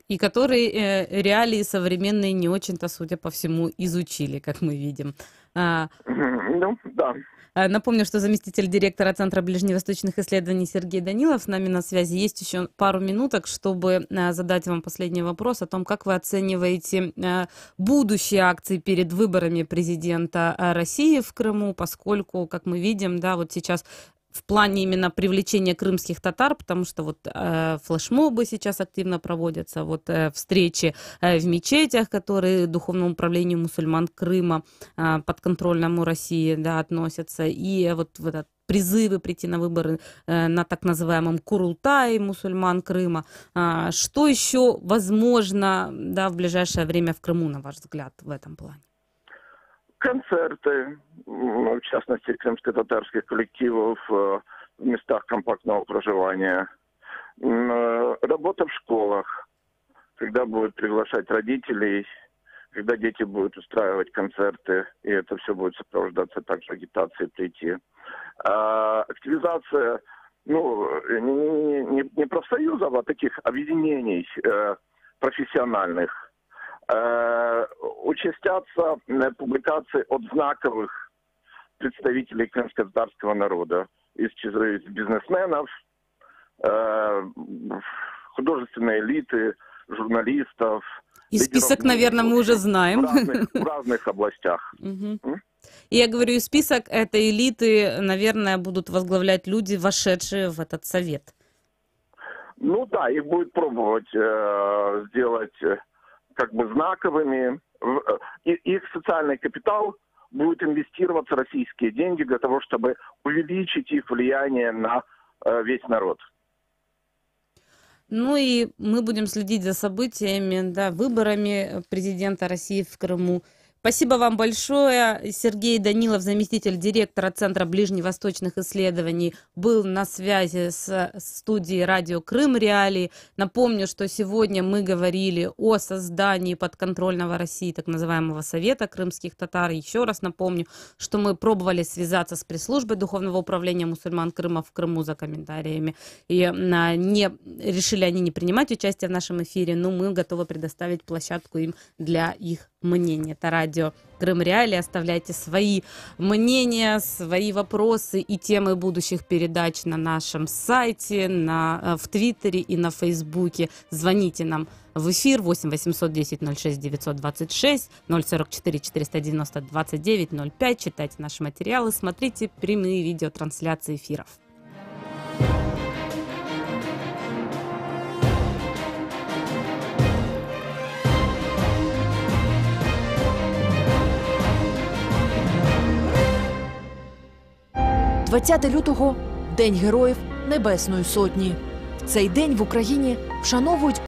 И которые реалии современные не очень-то, судя по всему, изучили, как мы видим. Ну, да. Напомню, что заместитель директора Центра ближневосточных исследований Сергей Данилов с нами на связи. Есть еще пару минуток, чтобы задать вам последний вопрос о том, как вы оцениваете будущие акции перед выборами президента России в Крыму, поскольку, как мы видим, да, вот сейчас в плане именно привлечения крымских татар, потому что вот флешмобы сейчас активно проводятся, вот встречи в мечетях, которые Духовному управлению мусульман Крыма подконтрольному России, да, относятся, и вот этот призывы прийти на выборы на так называемом Курултае мусульман Крыма. Что еще возможно, да, в ближайшее время в Крыму, на ваш взгляд, в этом плане? Концерты, в частности, крымско-татарских коллективов в местах компактного проживания, работа в школах, когда будут приглашать родителей, когда дети будут устраивать концерты, и это все будет сопровождаться также агитацией прийти. Активизация, не профсоюзов, а таких объединений профессиональных. Участятся публикации от знаковых представителей крымско-татарского народа. из бизнесменов, художественной элиты, журналистов. И список, наверное, мы уже знаем. В разных областях. И я говорю, и список этой элиты, наверное, будут возглавлять люди, вошедшие в этот совет. Ну да, их будет пробовать сделать как бы знаковыми. Их социальный капитал будет инвестироваться российские деньги для того, чтобы увеличить их влияние на весь народ. Ну и мы будем следить за событиями, да, выборами президента России в Крыму. Спасибо вам большое. Сергей Данилов, заместитель директора Центра ближневосточных исследований, был на связи с студией радио Крым Реалии. Напомню, что сегодня мы говорили о создании подконтрольного России так называемого Совета крымских татар. Еще раз напомню, что мы пробовали связаться с пресс-службой Духовного управления мусульман Крыма в Крыму за комментариями. И решили они не принимать участие в нашем эфире, но мы готовы предоставить площадку им для их мнения. Это радио Крым Реалии. Оставляйте свои мнения, свои вопросы и темы будущих передач на нашем сайте, в Твиттере и на Фейсбуке. Звоните нам в эфир 8 800 10 06 926 044 490 29 05. Читайте наши материалы, смотрите прямые видеотрансляции эфиров. – 20 лютого – День Героїв Небесної Сотні. В цей день в Україні вшановують